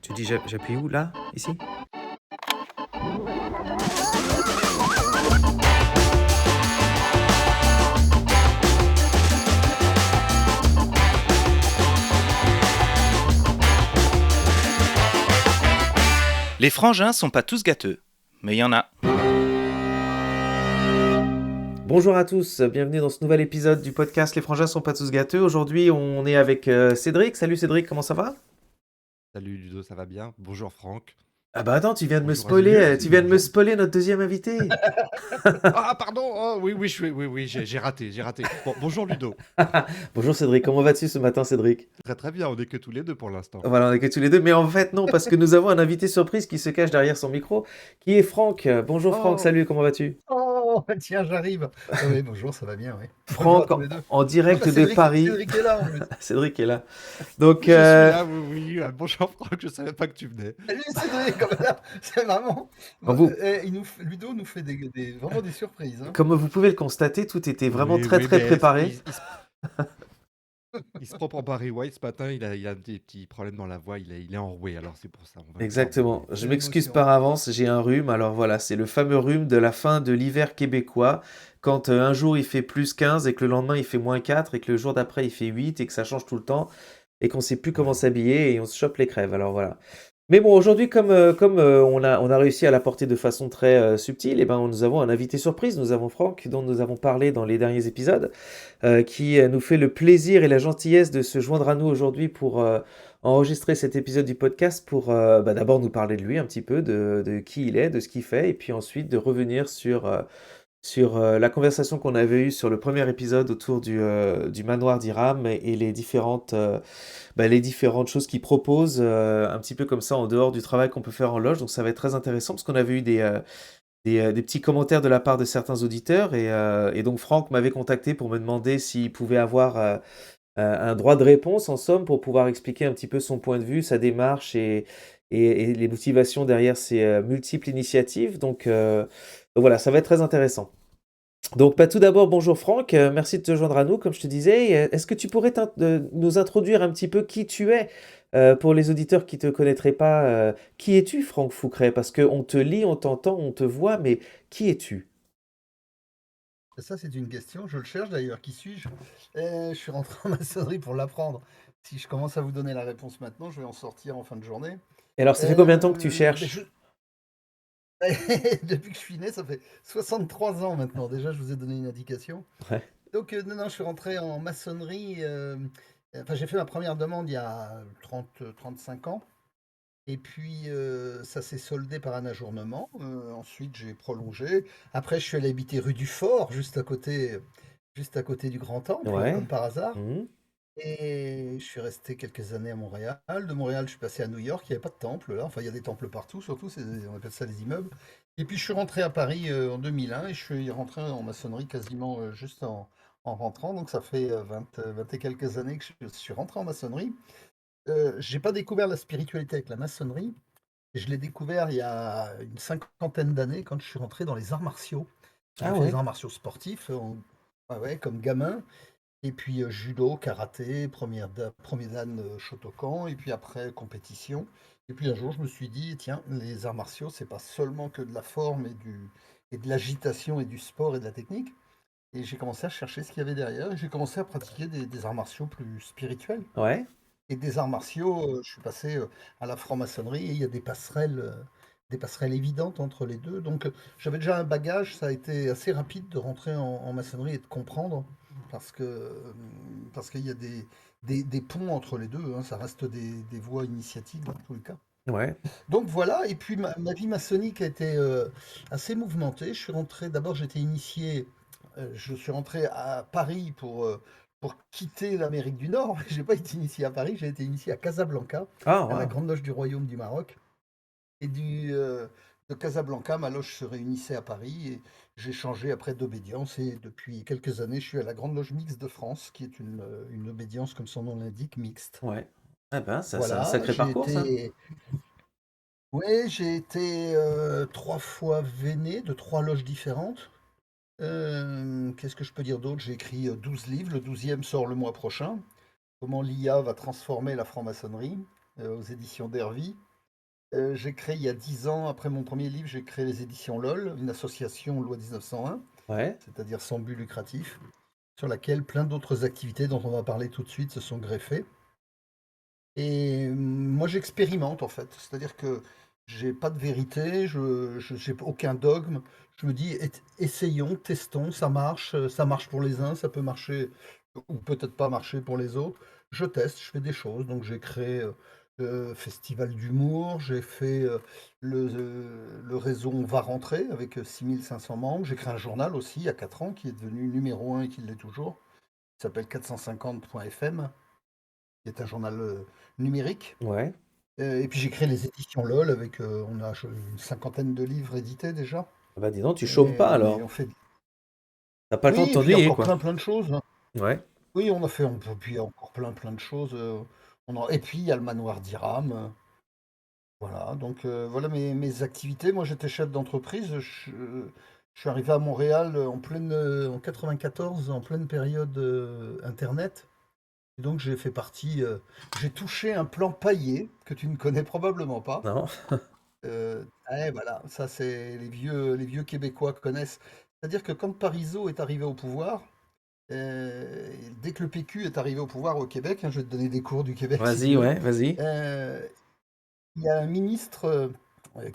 Tu dis j'appuie où là? Ici? Les frangins sont pas tous gâteux, mais il y en a. Bonjour à tous, bienvenue dans ce nouvel épisode du podcast Les frangins sont pas tous gâteux. Aujourd'hui, on est avec Cédric. Salut Cédric, comment ça va? Salut Ludo, ça va bien? Bonjour Franck. Ah bah attends, tu viens de me Bonjour spoiler, Azimut. tu viens de me Bonjour. spoiler notre deuxième invité. Ah pardon, oh, oui, j'ai raté. Bon, bonjour Ludo. Bonjour Cédric, comment vas-tu ce matin Cédric? Très très bien, on est que tous les deux pour l'instant. Voilà, on est que tous les deux, mais en fait non, parce que nous avons un invité surprise qui se cache derrière son micro, qui est Franck. Bonjour Franck, Oh, salut, comment vas-tu? Oh, tiens, j'arrive. Oui, bonjour, ça va bien, oui. Bonjour à Franck tous les deux. en direct de Paris. Cédric est là, en plus. Cédric est là. Donc, je suis là, oui. Bonjour Franck, je savais pas que tu venais. Salut Cédric, comme là, c'est vraiment... Vous- Ludo nous fait vraiment des surprises. Hein. comme vous pouvez le constater, tout était vraiment Oui, très oui, très mais préparé. Il se prend pour Barry White ce matin, il a des petits problèmes dans la voix, il est enroué, alors c'est pour ça. On va Exactement. pardonner. Je C'est m'excuse l'émotion. par avance, j'ai un rhume. Alors voilà, c'est le fameux rhume de la fin de l'hiver québécois, quand un jour il fait plus 15 et que le lendemain il fait moins 4 et que le jour d'après il fait 8 et que ça change tout le temps et qu'on sait plus comment s'habiller et on se chope les crèves. Alors voilà. Mais bon, aujourd'hui, comme on a réussi à l'apporter de façon très subtile, et ben, nous avons un invité surprise. Nous avons Franck, dont nous avons parlé dans les derniers épisodes, qui nous fait le plaisir et la gentillesse de se joindre à nous aujourd'hui pour enregistrer cet épisode du podcast pour d'abord nous parler de lui un petit peu, de qui il est, de ce qu'il fait, et puis ensuite de revenir sur la conversation qu'on avait eue sur le premier épisode autour du manoir d'Iram et les différentes choses qu'il propose, un petit peu comme ça en dehors du travail qu'on peut faire en loge. Donc ça va être très intéressant parce qu'on avait eu des petits commentaires de la part de certains auditeurs et donc Franck m'avait contacté pour me demander s'il pouvait avoir un droit de réponse en somme pour pouvoir expliquer un petit peu son point de vue, sa démarche et les motivations derrière ces multiples initiatives. Donc voilà, ça va être très intéressant. Donc, tout d'abord, bonjour Franck, merci de te joindre à nous, comme je te disais. Est-ce que tu pourrais nous introduire un petit peu qui tu es pour les auditeurs qui ne te connaîtraient pas? Qui es-tu, Franck Foucret? Parce qu'on te lit, on t'entend, on te voit, mais qui es-tu? Ça, c'est une question, je le cherche d'ailleurs. Qui suis-je? Je suis rentré en maçonnerie pour l'apprendre. Si je commence à vous donner la réponse maintenant, je vais en sortir en fin de journée. Et alors, ça fait combien de temps que tu Mais cherches? Depuis que je suis né, ça fait 63 ans maintenant. Déjà, je vous ai donné une indication. Ouais. Donc, non, je suis rentré en maçonnerie. Enfin, j'ai fait ma première demande il y a 35 ans. Et puis, ça s'est soldé par un ajournement. Ensuite, j'ai prolongé. Après, je suis allé habiter rue du Fort, juste à côté du Grand Temple, Ouais. comme par hasard. Mhm. Et je suis resté quelques années à Montréal. De Montréal, je suis passé à New York. Il n'y avait pas de temple là. Enfin, il y a des temples partout, surtout. On appelle ça les immeubles. Et puis, je suis rentré à Paris en 2001 et je suis rentré en maçonnerie quasiment juste en rentrant. Donc, ça fait 20 et quelques années que je suis rentré en maçonnerie. J'ai pas découvert la spiritualité avec la maçonnerie. Je l'ai découvert il y a une cinquantaine d'années quand je suis rentré dans les arts martiaux. J'ai Ah fait des ouais. arts martiaux sportifs ouais, ouais, comme gamin. Et puis judo, karaté, premier dan Shotokan, et puis après compétition. Et puis un jour, je me suis dit, tiens, les arts martiaux, c'est pas seulement que de la forme et de l'agitation et du sport et de la technique. Et j'ai commencé à chercher ce qu'il y avait derrière. Et j'ai commencé à pratiquer des arts martiaux plus spirituels. Ouais. Et des arts martiaux, je suis passé à la franc-maçonnerie et il y a des passerelles évidentes entre les deux. Donc j'avais déjà un bagage, ça a été assez rapide de rentrer en maçonnerie et de comprendre, parce que parce qu'il y a des ponts entre les deux, hein, ça reste des voies initiatiques dans tous les cas. Ouais. Donc voilà, et puis ma vie maçonnique a été assez mouvementée. Je suis rentré, d'abord j'étais initié, je suis rentré à Paris pour quitter l'Amérique du Nord. J'ai pas été initié à Paris, j'ai été initié à Casablanca, Ah, à la wow. Grande Loge du Royaume du Maroc. Et de Casablanca, ma loge se réunissait à Paris et j'ai changé après d'obédience. Et depuis quelques années, je suis à la Grande Loge Mixte de France, qui est une obédience, comme son nom l'indique, mixte. Ouais. Ah ben, ça, c'est un Voilà, sacré parcours, ça. j'ai été 3 fois véné de 3 loges différentes. Qu'est-ce que je peux dire d'autre? J'ai écrit 12 livres, le 12e sort le mois prochain. Comment l'IA va transformer la franc-maçonnerie, aux éditions d'Hervy. J'ai créé il y a 10 ans, après mon premier livre, j'ai créé les éditions LOL, une association loi 1901, Ouais. c'est-à-dire sans but lucratif, sur laquelle plein d'autres activités dont on va parler tout de suite se sont greffées. Et moi, j'expérimente en fait. C'est-à-dire que j'ai pas de vérité, j'ai aucun dogme. Je me dis, essayons, testons, ça marche pour les uns, ça peut marcher ou peut-être pas marcher pour les autres. Je teste, je fais des choses. Donc j'ai créé le festival d'humour, j'ai fait le réseau On va rentrer avec 6500 membres. J'ai créé un journal aussi il y a 4 ans qui est devenu numéro 1 et qui l'est toujours. Il s'appelle 450.fm, qui est un journal numérique. Ouais. Et puis j'ai créé les éditions LOL avec, on a une cinquantaine de livres édités déjà. Ah bah dis donc, tu chômes pas Et alors. on fait. T'as pas le temps de Oui, et puis t'ennuyer, encore quoi. plein de choses, hein. Ouais. Oui, puis encore plein de choses. Et puis il y a le manoir d'Iram. Voilà, donc voilà mes activités. Moi j'étais chef d'entreprise. Je suis arrivé à Montréal en 94, en pleine période Internet. Et donc j'ai fait partie, j'ai touché un plan paillé que tu ne connais probablement pas. Non. Ouais, voilà, ça c'est les vieux Québécois connaissent. C'est-à-dire que quand Parizeau est arrivé au pouvoir, dès que le PQ est arrivé au pouvoir au Québec, hein, je vais te donner des cours du Québec si tu Vas-y, veux, ouais, vas-y. euh, il y a un ministre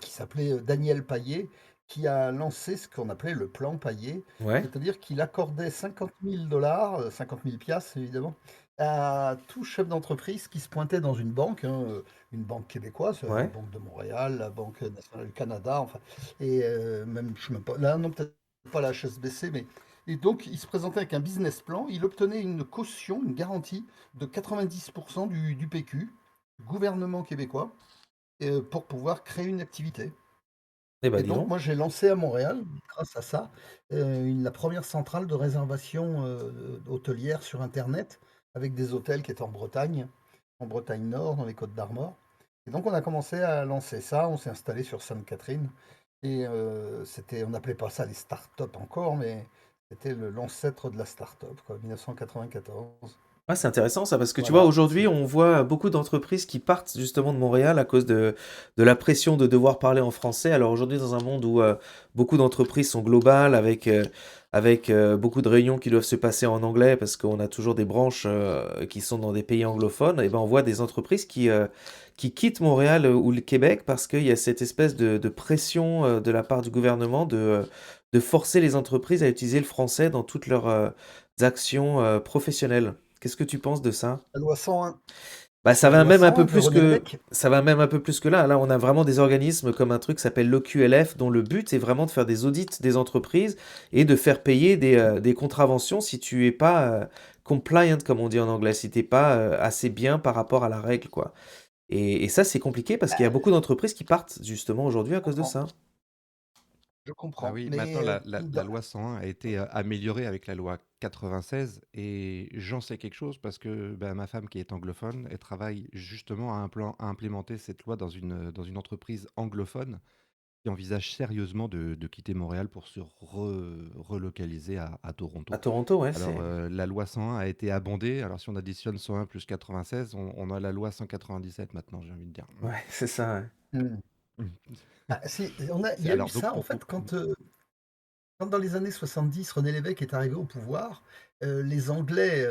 qui s'appelait Daniel Paillet qui a lancé ce qu'on appelait le plan Paillet, Ouais. c'est-à-dire qu'il accordait 50 000 $, 50 000 piastres évidemment, à tout chef d'entreprise qui se pointait dans une banque, hein, une banque québécoise, la Ouais. Banque de Montréal, la Banque nationale du Canada, enfin, et même, je sais même pas, là non, peut-être pas la HSBC, mais. Et donc, il se présentait avec un business plan, il obtenait une caution, une garantie de 90% du PQ, du gouvernement québécois, pour pouvoir créer une activité. Eh bah Et dis donc donc. moi j'ai lancé à Montréal, grâce à ça, la première centrale de réservation, hôtelière sur internet, avec des hôtels qui étaient en Bretagne Nord, dans les Côtes-d'Armor. Et donc on a commencé à lancer ça, on s'est installé sur Sainte-Catherine et on n'appelait pas ça les start-up encore, mais c'était l'ancêtre de la start-up quoi, 1994. Ouais, c'est intéressant ça, parce que tu vois, Voilà, aujourd'hui, on voit beaucoup d'entreprises qui partent justement de Montréal à cause de la pression de devoir parler en français. Alors aujourd'hui, dans un monde où beaucoup d'entreprises sont globales, avec beaucoup de réunions qui doivent se passer en anglais, parce qu'on a toujours des branches qui sont dans des pays anglophones, et ben on voit des entreprises qui quittent Montréal ou le Québec parce qu'il y a cette espèce de pression de la part du gouvernement de forcer les entreprises à utiliser le français dans toutes leurs actions professionnelles. Qu'est-ce que tu penses de ça? la loi 101, Bah, ça la va loi même un peu 101 de plus René que Lévesque. ça va même un peu plus que là. Là, on a vraiment des organismes comme un truc qui s'appelle l'OQLF, dont le but est vraiment de faire des audits des entreprises et de faire payer des contraventions si tu es pas compliant, comme on dit en anglais, si t'es pas assez bien par rapport à la règle, quoi. Et ça, c'est compliqué parce qu'il y a beaucoup d'entreprises qui partent justement aujourd'hui à Je cause de comprends. ça. Je Ah comprends, oui, maintenant mais la loi 101 a été améliorée avec la loi 96 et j'en sais quelque chose parce que bah, ma femme qui est anglophone, elle travaille justement à implémenter cette loi dans une entreprise anglophone qui envisage sérieusement de quitter Montréal pour se relocaliser à À Toronto. Toronto, ouais, Alors, c'est. la loi 101 a été abondée. Alors, si on additionne 101 plus 96, on a la loi 197 maintenant, j'ai envie de dire. Ouais, c'est ça, ouais. mmh. Mm. Ah, il y a eu Alors, donc, ça en fait quand dans les années 70, René Lévesque est arrivé au pouvoir, les Anglais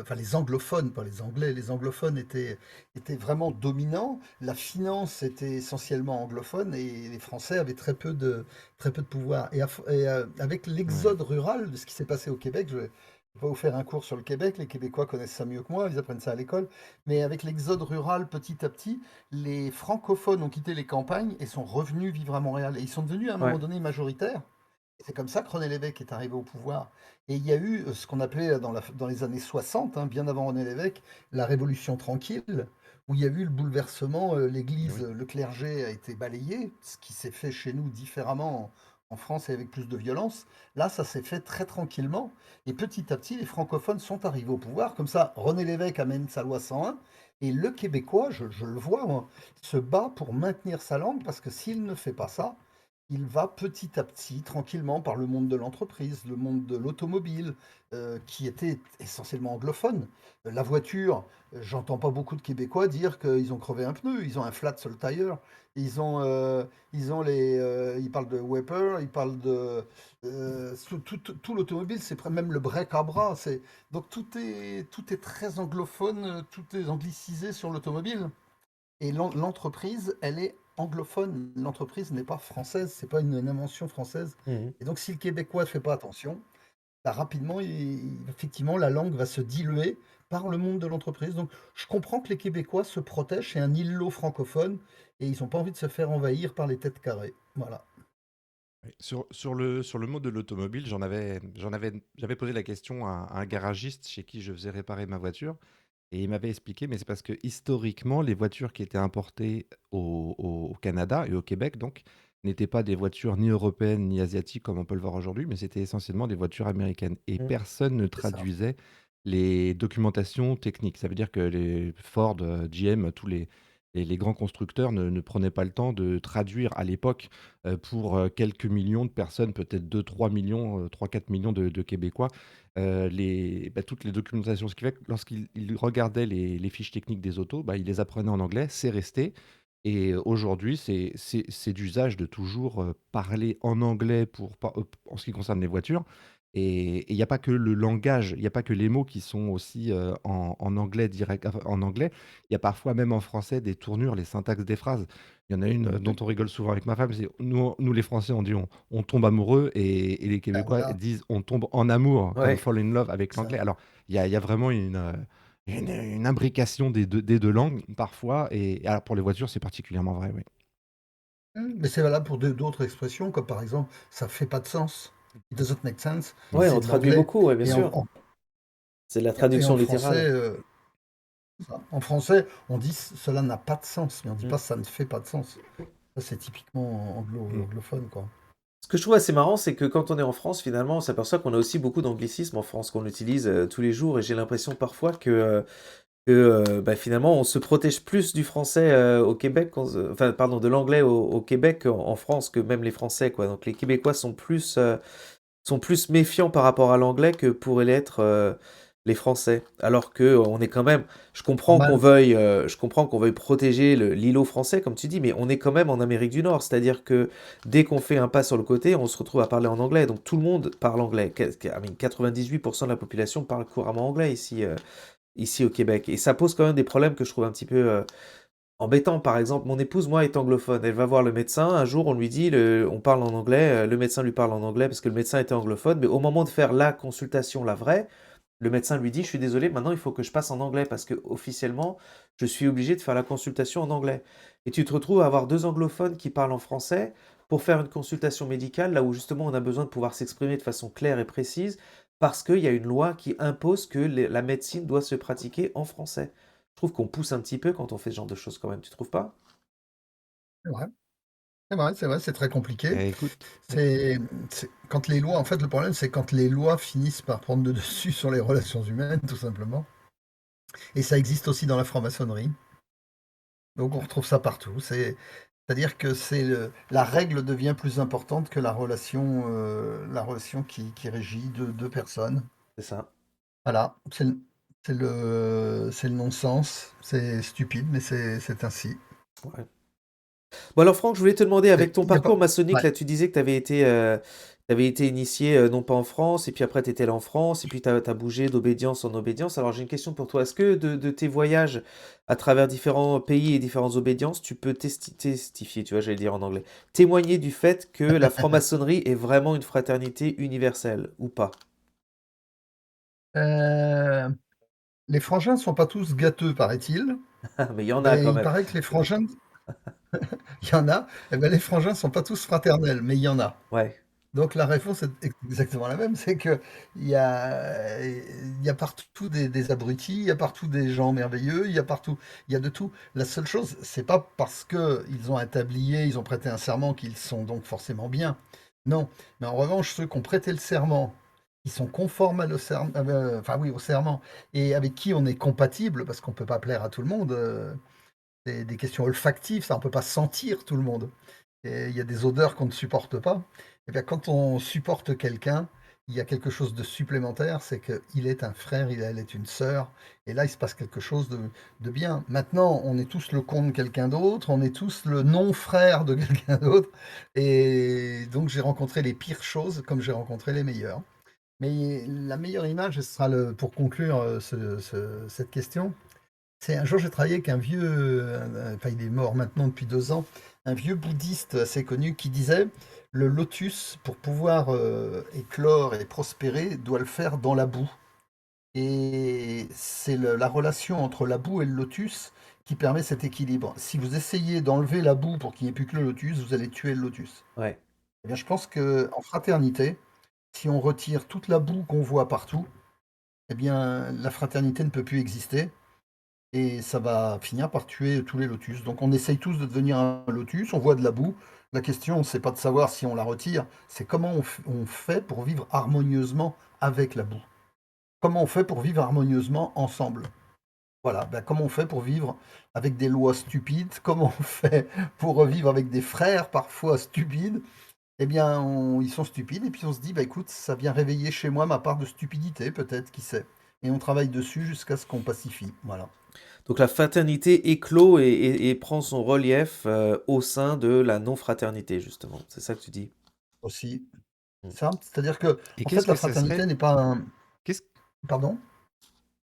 enfin les anglophones, pas les Anglais, les anglophones étaient vraiment dominants. La finance était essentiellement anglophone et les Français avaient très peu de pouvoir. Avec ouais. l'exode rural de ce qui s'est passé au Québec, je vais pas vous faire un cours sur le Québec, les Québécois connaissent ça mieux que moi, ils apprennent ça à l'école, mais avec l'exode rural petit à petit, les francophones ont quitté les campagnes et sont revenus vivre à Montréal. Et ils sont devenus à un moment Ouais. donné majoritaires. C'est comme ça que René Lévesque est arrivé au pouvoir. Et il y a eu ce qu'on appelait dans les années 60, hein, bien avant René Lévesque, la Révolution tranquille, où il y a eu le bouleversement, Eh l'Église, oui. le clergé a été balayé, ce qui s'est fait chez nous différemment en France et avec plus de violence. Là, ça s'est fait très tranquillement. Et petit à petit, les francophones sont arrivés au pouvoir. Comme ça, René Lévesque amène sa loi 101. Et le Québécois, je le vois, moi, se bat pour maintenir sa langue, parce que s'il ne fait pas ça, il va petit à petit, tranquillement, par le monde de l'entreprise, le monde de l'automobile, qui était essentiellement anglophone. La voiture, j'entends pas beaucoup de Québécois dire qu'ils ont crevé un pneu, ils ont un flat sur le tire, ils parlent de Weber, ils parlent de tout l'automobile, même le break à bras. Donc tout est très anglophone, tout est anglicisé sur l'automobile. Et l'entreprise, elle est anglophone. L'entreprise n'est pas française, c'est pas une invention française. Mhm. Et donc, si le Québécois ne fait pas attention, bah, rapidement, effectivement, la langue va se diluer par le monde de l'entreprise. Donc, je comprends que les Québécois se protègent, c'est un îlot francophone, et ils n'ont pas envie de se faire envahir par les têtes carrées. Voilà. Oui. Sur le mot de l'automobile, j'avais posé la question à un garagiste chez qui je faisais réparer ma voiture. Et il m'avait expliqué, mais c'est parce que historiquement, les voitures qui étaient importées au Canada et au Québec, donc, n'étaient pas des voitures ni européennes ni asiatiques comme on peut le voir aujourd'hui, mais c'était essentiellement des voitures américaines. Et Mhm. personne ne C'est ça. traduisait les documentations techniques. Ça veut dire que les Ford, GM, tous les grands constructeurs ne prenaient pas le temps de traduire à l'époque pour quelques millions de personnes, peut-être 2, 3 millions, 3, 4 millions de Québécois, toutes les documentations. Ce qui fait que lorsqu'il regardait les fiches techniques des autos, bah, il les apprenait en anglais, c'est resté. Et aujourd'hui, c'est d'usage de toujours parler en anglais en ce qui concerne les voitures. Et il n'y a pas que le langage, il n'y a pas que les mots qui sont aussi en anglais direct, enfin, en anglais. Il y a parfois même en français des tournures, les syntaxes des phrases. Il y en a une dont on rigole souvent avec ma femme, c'est nous les Français, on dit on tombe amoureux et les Ben Québécois voilà, disent on tombe en amour, comme Ouais. fall in love avec ça. l'anglais. Alors, il y a vraiment une imbrication des deux langues parfois. Et alors, pour les voitures, c'est particulièrement vrai, oui. Mais c'est valable pour d'autres expressions, comme par exemple, ça fait pas de sens. It doesn't make sense. Mm. Ouais, on C'est de traduit l'anglais. beaucoup, ouais, bien Et sûr. C'est de la en traduction français, littérale. En français, on dit cela n'a pas de sens, mais on dit Mm. pas ça ne fait pas de sens. Ça, c'est typiquement Mm. anglophone, quoi. Ce que je trouve assez marrant, c'est que quand on est en France, finalement, on s'aperçoit qu'on a aussi beaucoup d'anglicismes en France, qu'on utilise tous les jours, et j'ai l'impression parfois que finalement, on se protège plus du français au Québec, enfin, pardon, de l'anglais au Québec en France que même les Français, quoi. Donc les Québécois sont plus méfiants par rapport à l'anglais que pourraient l'être les Français. Alors que on est quand même, Normal. je comprends qu'on veuille protéger l'îlot français, comme tu dis, mais on est quand même en Amérique du Nord. C'est-à-dire que dès qu'on fait un pas sur le côté, on se retrouve à parler en anglais. Donc tout le monde parle anglais. 98% de la population parle couramment anglais ici au Québec. Et ça pose quand même des problèmes que je trouve un petit peu embêtants. Par exemple, mon épouse, moi, est anglophone. Elle va voir le médecin. Un jour, on lui dit, on parle en anglais. Le médecin lui parle en anglais parce que le médecin était anglophone. Mais au moment de faire la consultation, la vraie, le médecin lui dit, je suis désolé, maintenant il faut que je passe en anglais parce que officiellement, je suis obligé de faire la consultation en anglais. Et tu te retrouves à avoir deux anglophones qui parlent en français pour faire une consultation médicale, là où justement on a besoin de pouvoir s'exprimer de façon claire et précise, parce qu'il y a une loi qui impose que la médecine doit se pratiquer en français. Je trouve qu'on pousse un petit peu quand on fait ce genre de choses quand même, tu trouves pas? C'est vrai. C'est vrai, c'est très compliqué. Eh, écoute, Quand les lois, en fait, le problème, c'est quand les lois finissent par prendre le dessus sur les relations humaines, tout simplement. Et ça existe aussi dans la franc-maçonnerie. Donc on retrouve ça partout. C'est-à-dire que la règle devient plus importante que la relation qui régit deux personnes. C'est ça. Voilà, c'est le non-sens, c'est stupide, mais c'est ainsi. Ouais. Bon alors Franck, je voulais te demander, avec ton Il y a pas. parcours maçonnique, Ouais. là tu disais que t'avais été initié non pas en France, et puis après tu étais là en France, et puis tu as bougé d'obédience en obédience. Alors j'ai une question pour toi. Est-ce que de tes voyages à travers différents pays et différentes obédiences, tu peux testifier, tu vois, j'allais dire en anglais, témoigner du fait que la franc-maçonnerie est vraiment une fraternité universelle, ou pas? Euh, les frangins ne sont pas tous gâteux, paraît-il. Mais il y en a Et quand il même. paraît que les frangins, il y en a. Eh ben, les frangins ne sont pas tous fraternels, mais il y en a. Ouais, Donc la réponse est exactement la même, c'est que il y a partout des abrutis, il y a partout des gens merveilleux, il y a de tout. La seule chose, c'est pas parce que ils ont un tablier, ils ont prêté un serment qu'ils sont donc forcément bien. Non, mais en revanche, ceux qui ont prêté le serment, qui sont conformes enfin oui, au serment, et avec qui on est compatible, parce qu'on peut pas plaire à tout le monde, des questions olfactives, ça on peut pas sentir tout le monde. et il y a des odeurs qu'on ne supporte pas. Et bien, quand on supporte quelqu'un, il y a quelque chose de supplémentaire, c'est qu'il est un frère, elle est une sœur, et là, il se passe quelque chose de bien. Maintenant, on est tous le con de quelqu'un d'autre, on est tous le non-frère de quelqu'un d'autre, et donc j'ai rencontré les pires choses comme j'ai rencontré les meilleures. Mais la meilleure image, ce sera pour conclure cette question, c'est un jour j'ai travaillé avec un vieux, enfin il est mort maintenant depuis 2 ans, un vieux bouddhiste assez connu qui disait le lotus, pour pouvoir éclore et prospérer, doit le faire dans la boue. Et c'est la relation entre la boue et le lotus qui permet cet équilibre. Si vous essayez d'enlever la boue pour qu'il n'y ait plus que le lotus, vous allez tuer le lotus. Ouais. Eh bien, je pense qu'en fraternité, si on retire toute la boue qu'on voit partout, eh bien, la fraternité ne peut plus exister et ça va finir par tuer tous les lotus. Donc on essaye tous de devenir un lotus, on voit de la boue. La question, c'est pas de savoir si on la retire, c'est comment on fait pour vivre harmonieusement avec la boue. Comment on fait pour vivre harmonieusement ensemble. Voilà, ben, comment on fait pour vivre avec des lois stupides, comment on fait pour vivre avec des frères parfois stupides. Eh bien, ils sont stupides et puis on se dit, bah écoute, ça vient réveiller chez moi ma part de stupidité, peut-être, qui sait. Et on travaille dessus jusqu'à ce qu'on pacifie. Voilà. Donc la fraternité éclot et prend son relief au sein de la non-fraternité, justement. C'est ça que tu dis. Aussi. Mm. Ça, c'est-à-dire que, Et en fait, qu'est-ce la que ça fraternité serait n'est pas un. qu'est-ce Pardon?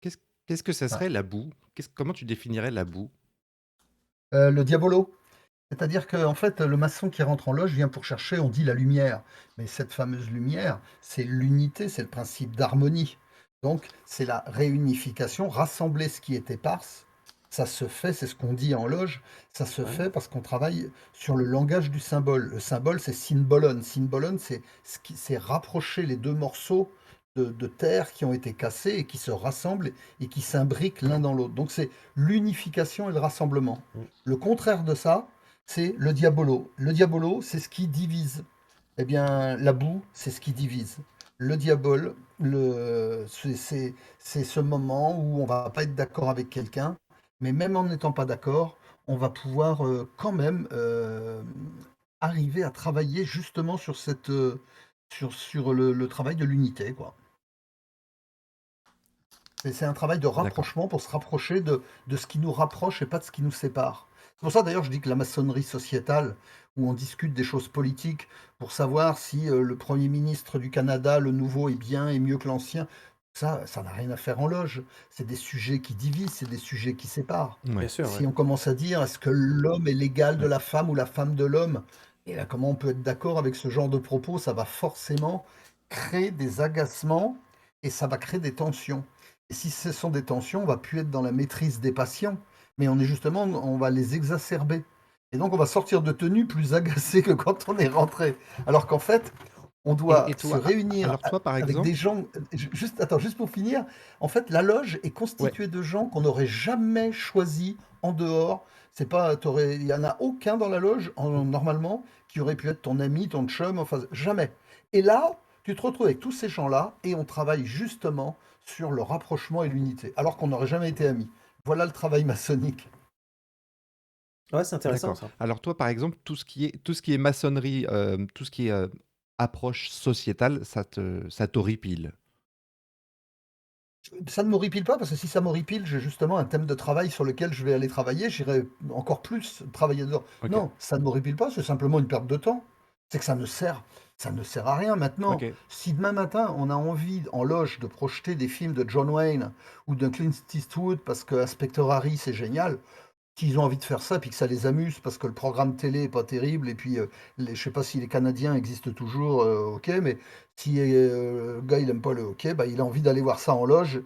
qu'est-ce qu'est-ce que ça Ah. serait la boue? Comment tu définirais la boue? Le diabolo. C'est-à-dire que, en fait, le maçon qui rentre en loge vient pour chercher, on dit la lumière. Mais cette fameuse lumière, c'est l'unité, c'est le principe d'harmonie. Donc, c'est la réunification, rassembler ce qui est éparse. Ça se fait, c'est ce qu'on dit en loge, ça se Ouais. fait parce qu'on travaille sur le langage du symbole. Le symbole, c'est symbolon. Symbolon, c'est rapprocher les deux morceaux de terre qui ont été cassés et qui se rassemblent et qui s'imbriquent l'un dans l'autre. Donc, c'est l'unification et le rassemblement. Mm. Le contraire de ça, c'est le diabolo. Le diabolo, c'est ce qui divise. Eh bien, la boue, c'est ce qui divise. Le diabole, c'est ce moment où on va pas être d'accord avec quelqu'un, mais même en n'étant pas d'accord, on va pouvoir quand même arriver à travailler justement sur sur le travail de l'unité, quoi. C'est un travail de D'accord. rapprochement pour se rapprocher de ce qui nous rapproche et pas de ce qui nous sépare. C'est pour ça d'ailleurs je dis que la maçonnerie sociétale, où on discute des choses politiques pour savoir si le Premier ministre du Canada, le nouveau, est bien et mieux que l'ancien, ça n'a rien à faire en loge. C'est des sujets qui divisent, c'est des sujets qui séparent. Bien Ouais, sûr, ouais. Si on commence à dire est-ce que l'homme est l'égal de ouais. la femme ou la femme de l'homme, et là comment on peut être d'accord avec ce genre de propos, ça va forcément créer des agacements et ça va créer des tensions. Et si ce sont des tensions, on va plus être dans la maîtrise des patients, mais on va les exacerber. Et donc on va sortir de tenue plus agacé que quand on est rentré. Alors qu'en fait, on doit Et se toi, réunir alors toi, par avec des exemple, gens. Juste, attends, juste pour finir, en fait, la loge est ouais, constituée de gens qu'on n'aurait jamais choisis en dehors. C'est pas, il y en a aucun dans la loge, normalement, qui aurait pu être ton ami, ton chum, enfin, jamais. Et là, tu te retrouves avec tous ces gens-là et on travaille justement sur le rapprochement et l'unité, alors qu'on n'aurait jamais été amis. Voilà le travail maçonnique. Ouais, c'est intéressant d'accord. ça. Alors toi, par exemple, tout ce qui est maçonnerie, tout ce qui est approche sociétale, ça t'horripile. Ça ne m'horripile pas, parce que si ça m'horripile, j'ai justement un thème de travail sur lequel je vais aller travailler, j'irai encore plus travailler dedans. Ok, Non, ça ne m'horripile pas, c'est simplement une perte de temps. C'est que ça ne sert à rien maintenant. ok. Si demain matin, on a envie en loge de projeter des films de John Wayne ou de Clint Eastwood parce que Inspector Harry c'est génial, qu'ils ont envie de faire ça, puis que ça les amuse parce que le programme télé est pas terrible, et puis je sais pas si les Canadiens existent toujours, ok, mais si le gars il aime pas le hockey, bah, il a envie d'aller voir ça en loge,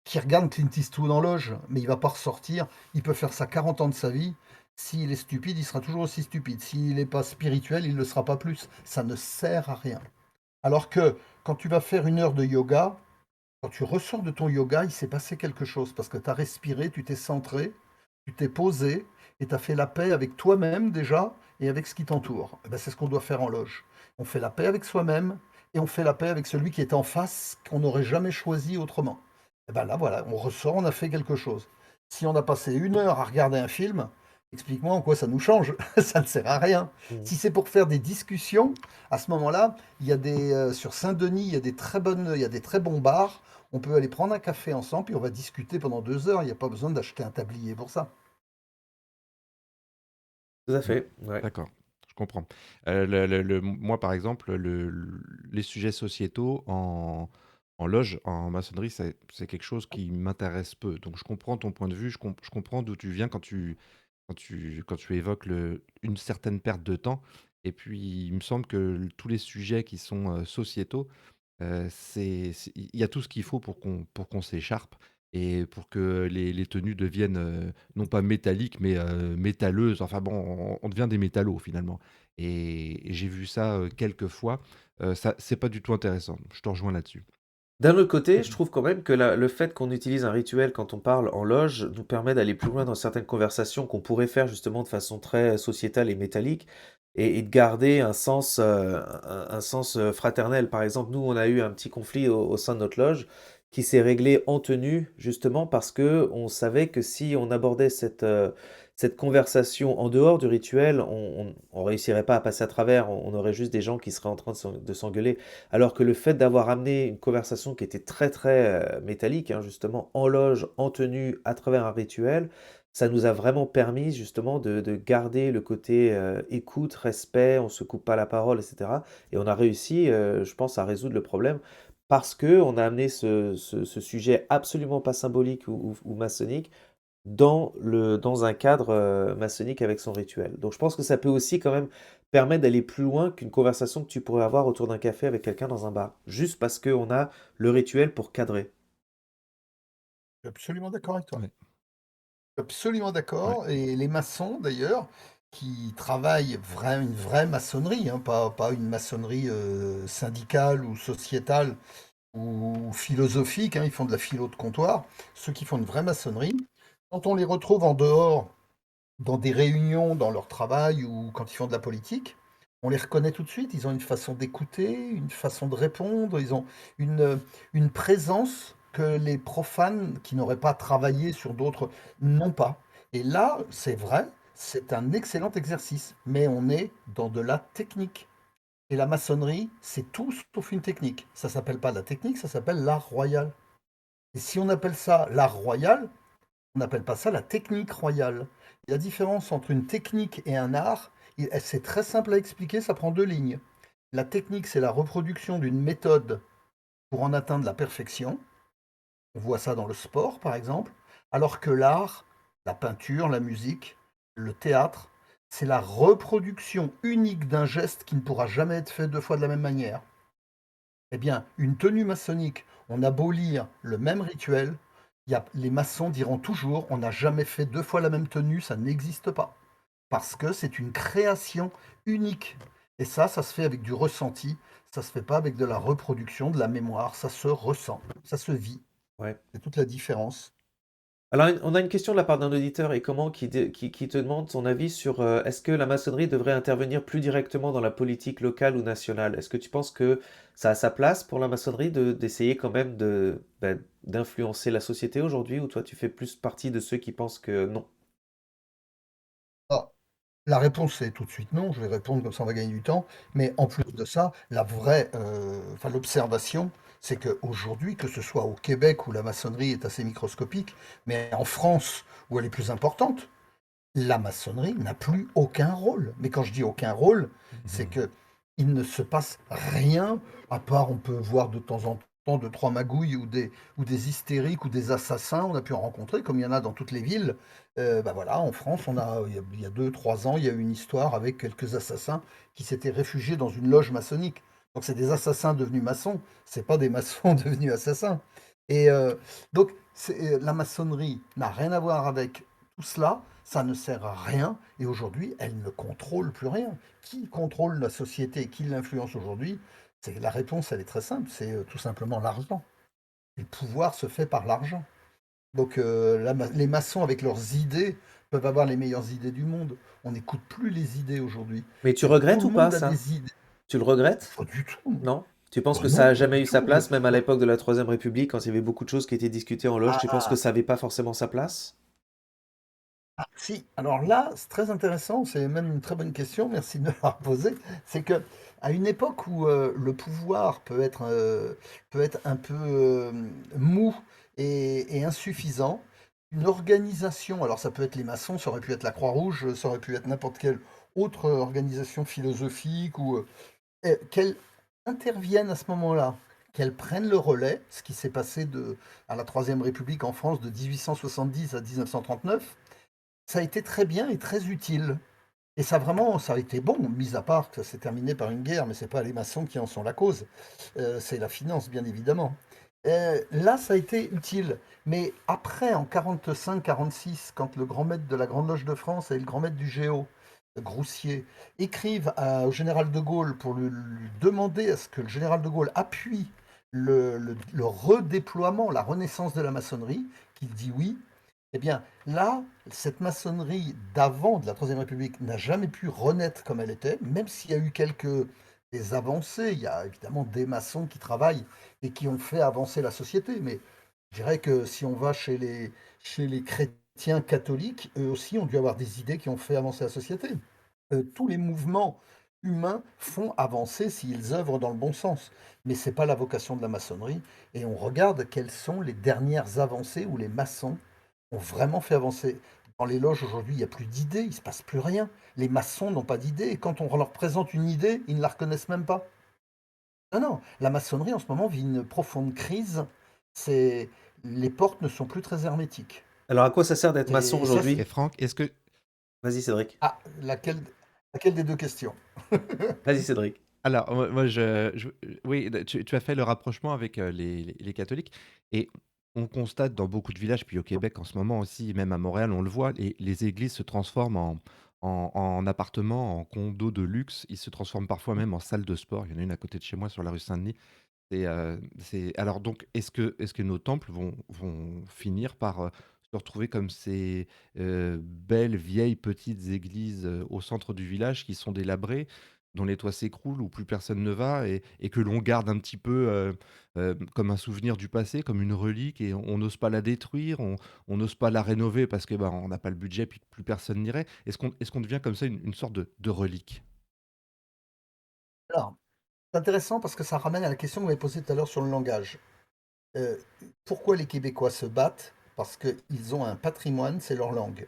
qui regarde Clint Eastwood en loge, mais il va pas ressortir, il peut faire ça 40 ans de sa vie, s'il est stupide, il sera toujours aussi stupide, s'il n'est pas spirituel, il ne le sera pas plus, ça ne sert à rien. Alors que quand tu vas faire 1 heure de yoga, quand tu ressors de ton yoga, il s'est passé quelque chose parce que tu as respiré, tu t'es centré, tu t'es posé et tu as fait la paix avec toi-même déjà et avec ce qui t'entoure. Eh ben, c'est ce qu'on doit faire en loge. On fait la paix avec soi-même et on fait la paix avec celui qui est en face, qu'on n'aurait jamais choisi autrement. Et ben là, voilà, on ressort, on a fait quelque chose. Si on a passé 1 heure à regarder un film, Explique-moi en quoi ça nous change. Ça ne sert à rien. Mmh. Si c'est pour faire des discussions, à ce moment-là, il y a sur Saint-Denis, il y a des très bons bars. On peut aller prendre un café ensemble, puis on va discuter pendant 2 heures. Il n'y a pas besoin d'acheter un tablier pour ça. Tout à Mmh. fait, ouais. D'accord, je comprends. Moi, par exemple, les sujets sociétaux en loge, en maçonnerie, c'est quelque chose qui m'intéresse peu. Donc je comprends ton point de vue, je comprends d'où tu viens quand tu évoques une certaine perte de temps. Et puis, il me semble que tous les sujets qui sont sociétaux, il y a tout ce qu'il faut pour qu'on s'écharpe et pour que les tenues deviennent non pas métalliques, mais métalleuses. Enfin bon, on devient des métallos finalement. Et j'ai vu ça quelques fois. Ça, c'est pas du tout intéressant. Je te rejoins là-dessus. D'un autre côté, je trouve quand même que le fait qu'on utilise un rituel quand on parle en loge nous permet d'aller plus loin dans certaines conversations qu'on pourrait faire justement de façon très sociétale et métallique et de garder un sens fraternel. Par exemple, nous, on a eu un petit conflit au sein de notre loge qui s'est réglé en tenue justement parce que on savait que si on abordait cette conversation en dehors du rituel, on réussirait pas à passer à travers, on aurait juste des gens qui seraient en train de s'engueuler. Alors que le fait d'avoir amené une conversation qui était très, très, métallique, hein, justement, en loge, en tenue, à travers un rituel, ça nous a vraiment permis justement de garder le côté, écoute, respect, on se coupe pas la parole et cetera et on a réussi, je pense à résoudre le problème parce qu'on a amené ce sujet absolument pas symbolique ou maçonnique dans un cadre, maçonnique avec son rituel. Donc je pense que ça peut aussi quand même permettre d'aller plus loin qu'une conversation que tu pourrais avoir autour d'un café avec quelqu'un dans un bar. Juste parce qu'on a le rituel pour cadrer. Je suis absolument d'accord avec toi. Ouais, Je suis absolument ouais. d'accord. Et les maçons, d'ailleurs, qui travaillent une vraie maçonnerie, hein, pas une maçonnerie syndicale ou sociétale ou philosophique, hein, ils font de la philo de comptoir. Ceux qui font une vraie maçonnerie, quand on les retrouve en dehors, dans des réunions, dans leur travail ou quand ils font de la politique, on les reconnaît tout de suite. Ils ont une façon d'écouter, une façon de répondre, ils ont une, une présence que les profanes qui n'auraient pas travaillé sur d'autres n'ont pas. Et là, c'est vrai, c'est un excellent exercice, mais on est dans de la technique. Et la maçonnerie, c'est tout sauf une technique. Ça s'appelle pas la technique, ça s'appelle l'art royal. Et si on appelle ça l'art royal, on n'appelle pas ça la technique royale. La différence entre une technique et un art, c'est très simple à expliquer, ça prend 2 lignes. La technique, c'est la reproduction d'une méthode pour en atteindre la perfection. On voit ça dans le sport, par exemple. Alors que l'art, la peinture, la musique, le théâtre, c'est la reproduction unique d'un geste qui ne pourra jamais être fait 2 fois de la même manière. Eh bien, une tenue maçonnique, on a beau lire le même rituel, les maçons diront toujours on n'a jamais fait 2 fois la même tenue, ça n'existe pas. Parce que c'est une création unique. Et ça se fait avec du ressenti, ça se fait pas avec de la reproduction, de la mémoire, ça se ressent, ça se vit. Ouais. C'est toute la différence. Alors, on a une question de la part d'un auditeur et qui te demande ton avis sur est-ce que la maçonnerie devrait intervenir plus directement dans la politique locale ou nationale? Est-ce que tu penses que ça a sa place pour la maçonnerie d'essayer quand même d'influencer la société aujourd'hui ou toi tu fais plus partie de ceux qui pensent que non? Ah, la réponse est tout de suite non, je vais répondre comme ça on va gagner du temps. Mais en plus de ça, l'observation, c'est qu'aujourd'hui, que ce soit au Québec où la maçonnerie est assez microscopique, mais en France où elle est plus importante, la maçonnerie n'a plus aucun rôle. Mais quand je dis aucun rôle, c'est que il ne se passe rien, à part on peut voir de temps en temps 2, 3 magouilles ou des hystériques ou des assassins, on a pu en rencontrer, comme il y en a dans toutes les villes. Bah voilà, en France, il y a 2, 3 ans, il y a eu une histoire avec quelques assassins qui s'étaient réfugiés dans une loge maçonnique. Donc c'est des assassins devenus maçons, c'est pas des maçons devenus assassins. Et donc la maçonnerie n'a rien à voir avec tout cela, ça ne sert à rien et aujourd'hui, elle ne contrôle plus rien. Qui contrôle la société? Qui l'influence aujourd'hui? La réponse, elle est très simple, c'est tout simplement l'argent. Le pouvoir se fait par l'argent. Donc les maçons, avec leurs idées, peuvent avoir les meilleures idées du monde. On n'écoute plus les idées aujourd'hui. Mais tu Tout regrettes le ou pas monde a ça? des idées. Tu le regrettes? Pas du tout. Non? Tu penses Bah que ça non, a pas jamais du eu sa tout. place, même à l'époque de la Troisième République, quand il y avait beaucoup de choses qui étaient discutées en loge, tu penses que Ah, ça avait pas forcément sa place? Ah, si, alors là, c'est très intéressant, c'est même une très bonne question, merci de me la poser. C'est que à une époque où le pouvoir peut être un peu mou et insuffisant, une organisation, alors ça peut être les maçons, ça aurait pu être la Croix-Rouge, ça aurait pu être n'importe quelle autre organisation philosophique ou qu'elle intervienne à ce moment-là, qu'elle prenne le relais, ce qui s'est passé à la Troisième République en France de 1870 à 1939. Ça a été très bien et très utile. Et ça vraiment, ça a été bon, mis à part que ça s'est terminé par une guerre, mais c'est pas les maçons qui en sont la cause. C'est la finance, bien évidemment. Là, ça a été utile. Mais après, en 45-46, quand le grand maître de la Grande Loge de France et le grand maître du Géo, Groussier, écrivent au général de Gaulle pour lui demander à ce que le général de Gaulle appuie le redéploiement, la renaissance de la maçonnerie, qu'il dit oui, eh bien, là, cette maçonnerie d'avant de la Troisième République n'a jamais pu renaître comme elle était, même s'il y a eu des avancées. Il y a évidemment des maçons qui travaillent et qui ont fait avancer la société. Mais je dirais que si on va chez les chrétiens catholiques, eux aussi ont dû avoir des idées qui ont fait avancer la société. Tous les mouvements humains font avancer s'ils œuvrent dans le bon sens. Mais ce n'est pas la vocation de la maçonnerie. Et on regarde quelles sont les dernières avancées où les maçons ont vraiment fait avancer. Dans les loges aujourd'hui, il n'y a plus d'idées, il ne se passe plus rien. Les maçons n'ont pas d'idées. Et quand on leur présente une idée, ils ne la reconnaissent même pas. Non, non, la maçonnerie en ce moment vit une profonde crise. C'est Les portes ne sont plus très hermétiques. Alors, à quoi ça sert d'être maçon Et ça, Et aujourd'hui? Franck, est-ce que... Vas-y, Cédric. ah, laquelle des deux questions? Vas-y, Cédric. Alors, oui, tu as fait le rapprochement avec les catholiques, et on constate dans beaucoup de villages, puis au Québec en ce moment aussi, même à Montréal, on le voit, les églises se transforment en appartements, en condos de luxe. Ils se transforment parfois même en salles de sport. Il y en a une à côté de chez moi sur la rue Saint-Denis. Alors donc, est-ce que nos temples vont finir par se retrouver comme ces belles, vieilles, petites églises au centre du village qui sont délabrées, dont les toits s'écroulent, où plus personne ne va, et que l'on garde un petit peu comme un souvenir du passé, comme une relique, et on n'ose pas la détruire, on n'ose pas la rénover parce que on n'a pas le budget, puis que plus personne n'irait. Est-ce qu'on devient comme ça une sorte de relique? Alors, c'est intéressant parce que ça ramène à la question que vous m'avez posée tout à l'heure sur le langage. Euh, Pourquoi les Québécois se battent? Parce qu'ils ont un patrimoine, c'est leur langue.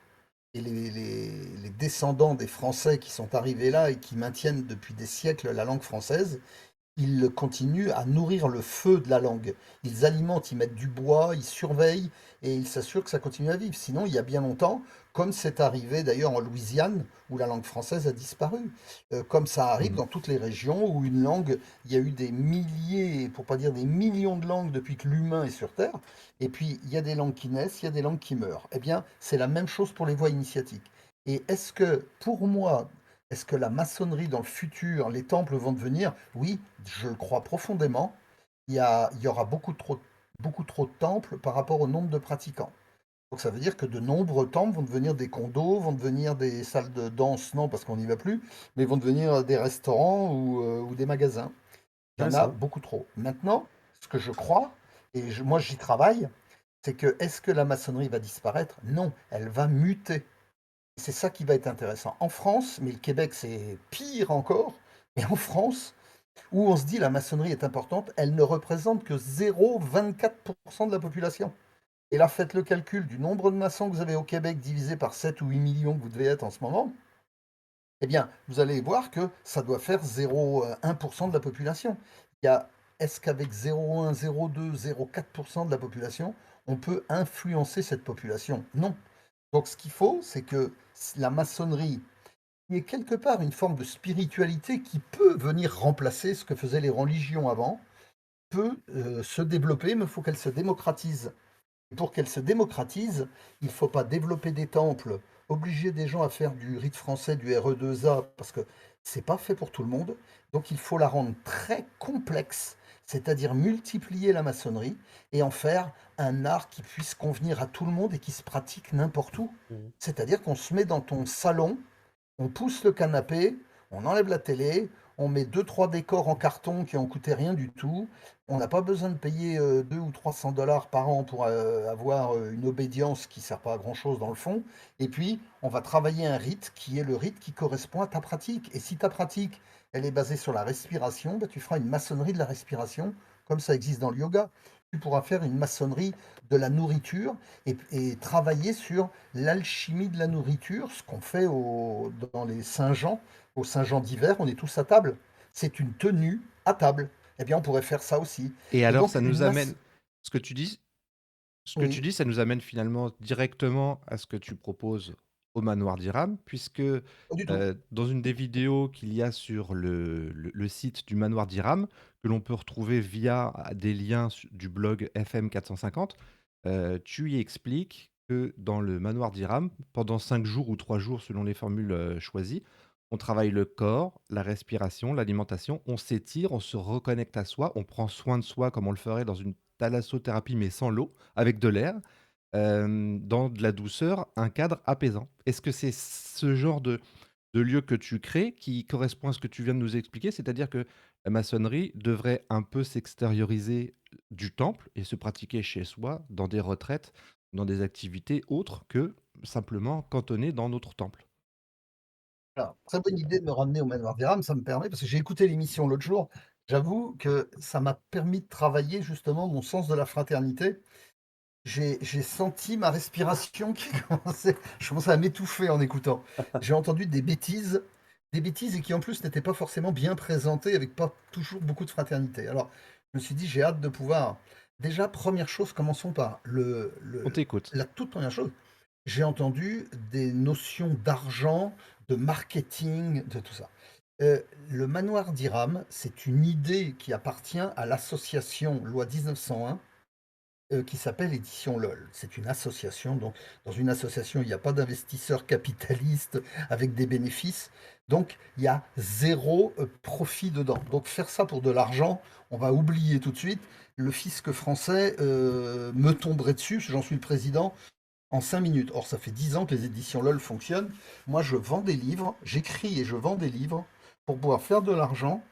Et les descendants des Français qui sont arrivés là et qui maintiennent depuis des siècles la langue française, ils continuent à nourrir le feu de la langue. Ils alimentent, ils mettent du bois, ils surveillent et ils s'assurent que ça continue à vivre. Sinon, il y a bien longtemps, comme c'est arrivé d'ailleurs en Louisiane, où la langue française a disparu, comme ça arrive Mhm. dans toutes les régions où une langue, il y a eu des milliers, pour pas dire des millions de langues depuis que l'humain est sur Terre, et puis il y a des langues qui naissent, il y a des langues qui meurent. Eh bien, c'est la même chose pour les voies initiatiques. Et est-ce que, pour moi, est-ce que la maçonnerie dans le futur, les temples vont devenir? Oui, je le crois profondément. Il y aura beaucoup trop de temples par rapport au nombre de pratiquants. Donc ça veut dire que de nombreux temples vont devenir des condos, vont devenir des salles de danse, non parce qu'on n'y va plus, mais vont devenir des restaurants ou des magasins. Il y en a Intéressant. beaucoup trop. Maintenant, ce que je crois, moi j'y travaille, c'est que est-ce que la maçonnerie va disparaître? Non, elle va muter. C'est ça qui va être intéressant. En France, mais le Québec c'est pire encore, mais en France, où on se dit la maçonnerie est importante, elle ne représente que 0,24% de la population. Et là, faites le calcul du nombre de maçons que vous avez au Québec divisé par 7 ou 8 millions que vous devez être en ce moment. Eh bien, vous allez voir que ça doit faire 0,1% de la population. Il y a, est-ce qu'avec 0,1, 0,2, 0,4% de la population, on peut influencer cette population? Non. Donc ce qu'il faut, c'est que la maçonnerie, qui est quelque part une forme de spiritualité qui peut venir remplacer ce que faisaient les religions avant, peut se développer, mais il faut qu'elle se démocratise. Et pour qu'elle se démocratise, il ne faut pas développer des temples, obliger des gens à faire du rite français, du RE2A, parce que c'est pas fait pour tout le monde. Donc il faut la rendre très complexe, c'est-à-dire multiplier la maçonnerie et en faire un art qui puisse convenir à tout le monde et qui se pratique n'importe où. Mhm. C'est-à-dire qu'on se met dans ton salon, on pousse le canapé, on enlève la télé, on met deux, trois décors en carton qui ont coûté rien du tout. On n'a pas besoin de payer 2 ou 300 dollars par an pour avoir une obédience qui sert pas à grand-chose dans le fond. Et puis, on va travailler un rite qui est le rite qui correspond à ta pratique. Et si ta pratique, elle est basée sur la respiration, bah, tu feras une maçonnerie de la respiration, comme ça existe dans le yoga. Tu pourras faire une maçonnerie de la nourriture et travailler sur l'alchimie de la nourriture, ce qu'on fait dans les Saint-Jean, au Saint-Jean d'hiver, on est tous à table. C'est une tenue à table. Eh bien, on pourrait faire ça aussi. Et Et alors, donc, ça nous amène, ce que tu oui, dis, ça nous amène finalement directement à ce que tu proposes au manoir d'Iram, puisque pas du tout. dans une des vidéos qu'il y a sur le site du manoir d'Iram, que l'on peut retrouver via des liens du blog FM 450, tu y expliques que dans le manoir d'Iram, pendant 5 jours ou 3 jours selon les formules choisies, on travaille le corps, la respiration, l'alimentation, on s'étire, on se reconnecte à soi, on prend soin de soi comme on le ferait dans une thalassothérapie mais sans l'eau, avec de l'air, dans de la douceur, un cadre apaisant. Est-ce que c'est ce genre de lieu que tu crées qui correspond à ce que tu viens de nous expliquer? C'est-à-dire que la maçonnerie devrait un peu s'extérioriser du temple et se pratiquer chez soi, dans des retraites, dans des activités autres que simplement cantonnées dans notre temple. Alors, très bonne idée de me ramener au manoir des Rames, ça me permet, parce que j'ai écouté l'émission l'autre jour, j'avoue que ça m'a permis de travailler justement mon sens de la fraternité. J'ai senti ma respiration qui commençait, je commençais à m'étouffer en écoutant. J'ai entendu des bêtises et qui en plus n'étaient pas forcément bien présentées, avec pas toujours beaucoup de fraternité. Alors, je me suis dit, j'ai hâte de pouvoir. Déjà, première chose, commençons par On t'écoute. la toute première chose. J'ai entendu des notions d'argent, de marketing, de tout ça. Le manoir d'Iram, c'est une idée qui appartient à l'association Loi 1901 qui s'appelle Édition LOL. C'est une association, donc dans une association, il n'y a pas d'investisseurs capitalistes avec des bénéfices, donc il y a zéro profit dedans. Donc faire ça pour de l'argent, on va oublier tout de suite. Le fisc français me tomberait dessus, j'en suis le président, en 5 minutes. Or, ça fait 10 ans que les éditions LOL fonctionnent. Moi, je vends des livres, j'écris et je vends des livres pour pouvoir faire de l'argent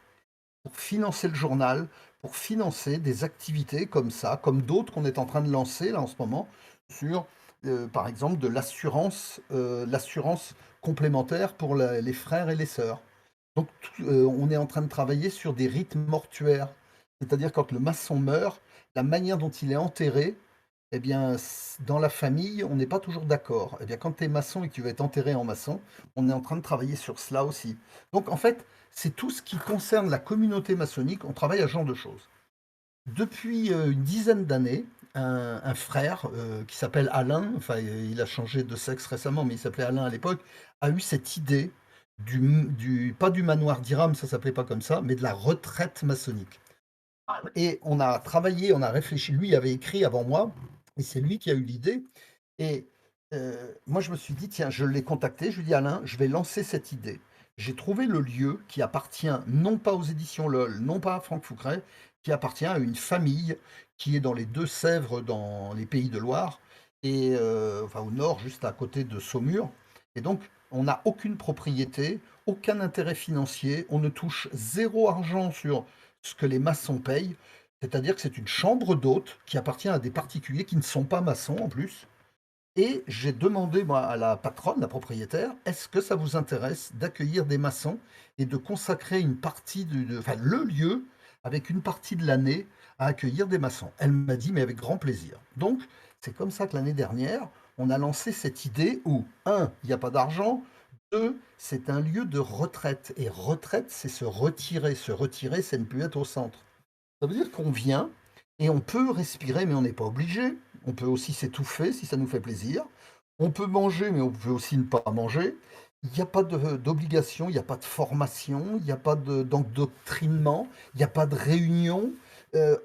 pour financer le journal, pour financer des activités comme ça, comme d'autres qu'on est en train de lancer là en ce moment, sur par exemple de l'assurance complémentaire pour les frères et les sœurs. Donc on est en train de travailler sur des rites mortuaires, c'est-à-dire quand le maçon meurt, la manière dont il est enterré, eh bien, dans la famille, on n'est pas toujours d'accord. Eh bien, quand tu es maçon et que tu vas être enterré en maçon, on est en train de travailler sur cela aussi. Donc, en fait, c'est tout ce qui concerne la communauté maçonnique, on travaille à ce genre de choses. Depuis une dizaine d'années, un frère qui s'appelle Alain, enfin il a changé de sexe récemment, mais il s'appelait Alain à l'époque, a eu cette idée pas du manoir d'Iram, ça s'appelait pas comme ça, mais de la retraite maçonnique. Et on a travaillé, on a réfléchi, lui avait écrit avant moi, et c'est lui qui a eu l'idée. Et moi je me suis dit, tiens, je l'ai contacté, je lui ai dit, Alain, je vais lancer cette idée. J'ai trouvé le lieu qui appartient non pas aux éditions LOL, non pas à Franck Foucret, qui appartient à une famille qui est dans les Deux-Sèvres, dans les Pays de Loire, et enfin au nord, juste à côté de Saumur. Et donc, on n'a aucune propriété, aucun intérêt financier, on ne touche zéro argent sur ce que les maçons payent, c'est-à-dire que c'est une chambre d'hôte qui appartient à des particuliers qui ne sont pas maçons en plus. Et j'ai demandé moi, à la patronne, la propriétaire, est-ce que ça vous intéresse d'accueillir des maçons et de consacrer une partie enfin, le lieu avec une partie de l'année à accueillir des maçons. Elle m'a dit, mais avec grand plaisir. Donc, c'est comme ça que l'année dernière, on a lancé cette idée où, un, il n'y a pas d'argent, deux, c'est un lieu de retraite. Et retraite, c'est se retirer. Se retirer, c'est ne plus être au centre. Ça veut dire qu'on vient et on peut respirer, mais on n'est pas obligé. On peut aussi s'étouffer si ça nous fait plaisir. On peut manger, mais on peut aussi ne pas manger. Il n'y a pas d'obligation, il n'y a pas de formation, il n'y a pas d'endoctrinement, il n'y a pas de réunion.